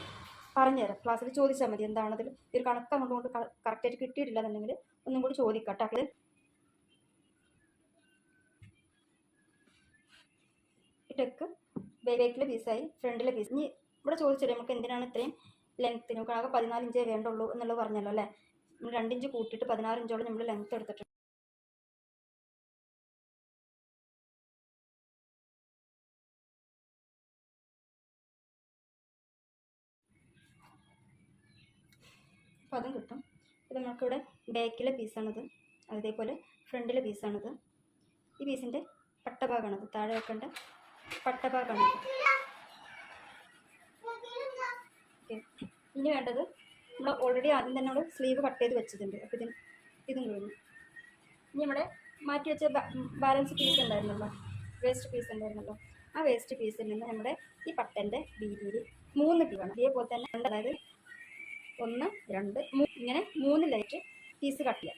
S1: പറഞ്ഞുതരാം. ക്ലാസ്സിൽ ചോദിച്ചാൽ മതി. എന്താണതിൽ ഈ ഒരു കണക്ക് അങ്ങോട്ട് കറക്റ്റായിട്ട് കിട്ടിയിട്ടില്ല എന്നുണ്ടെങ്കിൽ ഒന്നും കൂടി ചോദിക്കാം കേട്ടോ. ടെക്ക് ബേക്കിലെ പീസായി, ഫ്രണ്ടിലെ പീസ്. ഇനി ഇവിടെ ചോദിച്ചത് നമുക്ക് എന്തിനാണ് ഇത്രയും ലെങ്ത്ത്? നമുക്ക് ആകെ 14 ഇഞ്ചേ വേണ്ടുള്ളൂ എന്നുള്ളത് പറഞ്ഞല്ലോ അല്ലേ? 2 ഇഞ്ച് കൂട്ടിയിട്ട് 16 ഇഞ്ചോളം നമ്മൾ ലെങ്ത്ത് എടുത്തിട്ടുണ്ട്. അപ്പോൾ അതും കിട്ടും. ഇത് നമുക്കിവിടെ ബാക്കിലെ പീസാണിത്, അതേപോലെ ഫ്രണ്ടിലെ പീസാണിത്. ഈ പീസിൻ്റെ പട്ടഭാഗമാണിത്, താഴെ വെക്കേണ്ട പട്ടഭാഗമാണിത്. ഓക്കെ, ഇനി വേണ്ടത് നമ്മൾ ഓൾറെഡി ആദ്യം തന്നെ നമ്മൾ സ്ലീവ് കട്ട് ചെയ്ത് വെച്ചിട്ടുണ്ട്. അപ്പോൾ ഇതും കഴിഞ്ഞു. ഇനി നമ്മുടെ മാറ്റി വെച്ച ബാലൻസ് പീസ് ഉണ്ടായിരുന്നല്ലോ, വേസ്റ്റ് പീസ് ഉണ്ടായിരുന്നല്ലോ, ആ വേസ്റ്റ് പീസിൽ നിന്ന് നമ്മുടെ ഈ പട്ടൻ്റെ വീതിയിൽ 3 പീ വേണം. ഇതേപോലെ തന്നെ അതായത് 1, 2, 3 ഇങ്ങനെ 3 പീസ് കട്ട് ചെയ്യാം.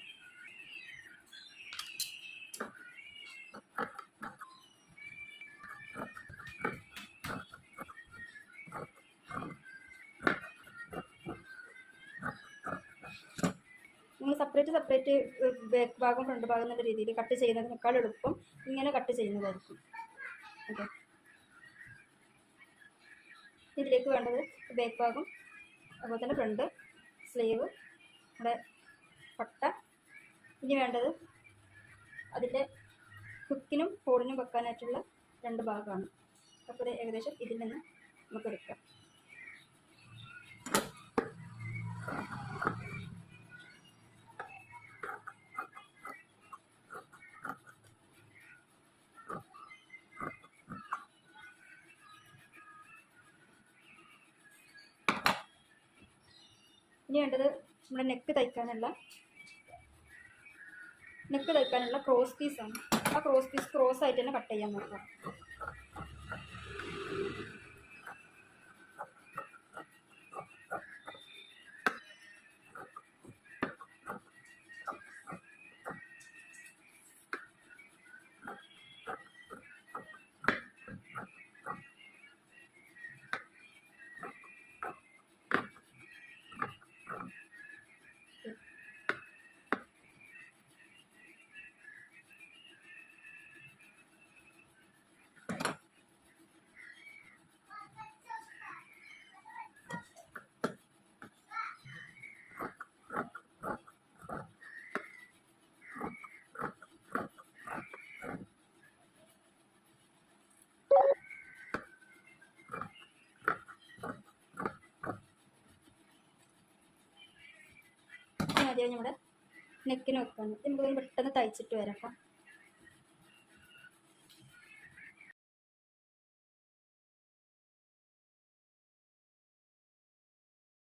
S1: നിങ്ങൾ സെപ്പറേറ്റ് ബാക്ക് ഭാഗം ഫ്രണ്ട് ഭാഗം എന്നുള്ള രീതിയിൽ കട്ട് ചെയ്യുന്നതിനേക്കാൾ എളുപ്പം ഇങ്ങനെ കട്ട് ചെയ്യുന്നതായിരിക്കും. ഓക്കെ, ഇതിലേക്ക് വേണ്ടത് ബാക്ക് ഭാഗം, അതുപോലെ തന്നെ ഫ്രണ്ട്, സ്ലീവ്, നമ്മുടെ പട്ട. ഇനി വേണ്ടത് അതിൻ്റെ ഹുക്കിനും ഹോളിനും വെക്കാനായിട്ടുള്ള 2 ഭാഗമാണ്. അപ്പോൾ ഏകദേശം ഇതിൽ നിന്ന് നമുക്ക് എടുക്കാം. ഇനി വേണ്ടത് നമ്മുടെ നെക്ക് തയ്ക്കാനുള്ള ക്രോസ് പീസാണ്. ആ ക്രോസ് പീസ് ക്രോസ് ആയിട്ട് തന്നെ കട്ട് ചെയ്യാൻ നോക്കുക. ആദ്യം നമ്മുടെ നെക്കിന് വെക്കാൻ നമുക്ക് പെട്ടെന്ന് തയ്ച്ചിട്ട് വരാം. അപ്പം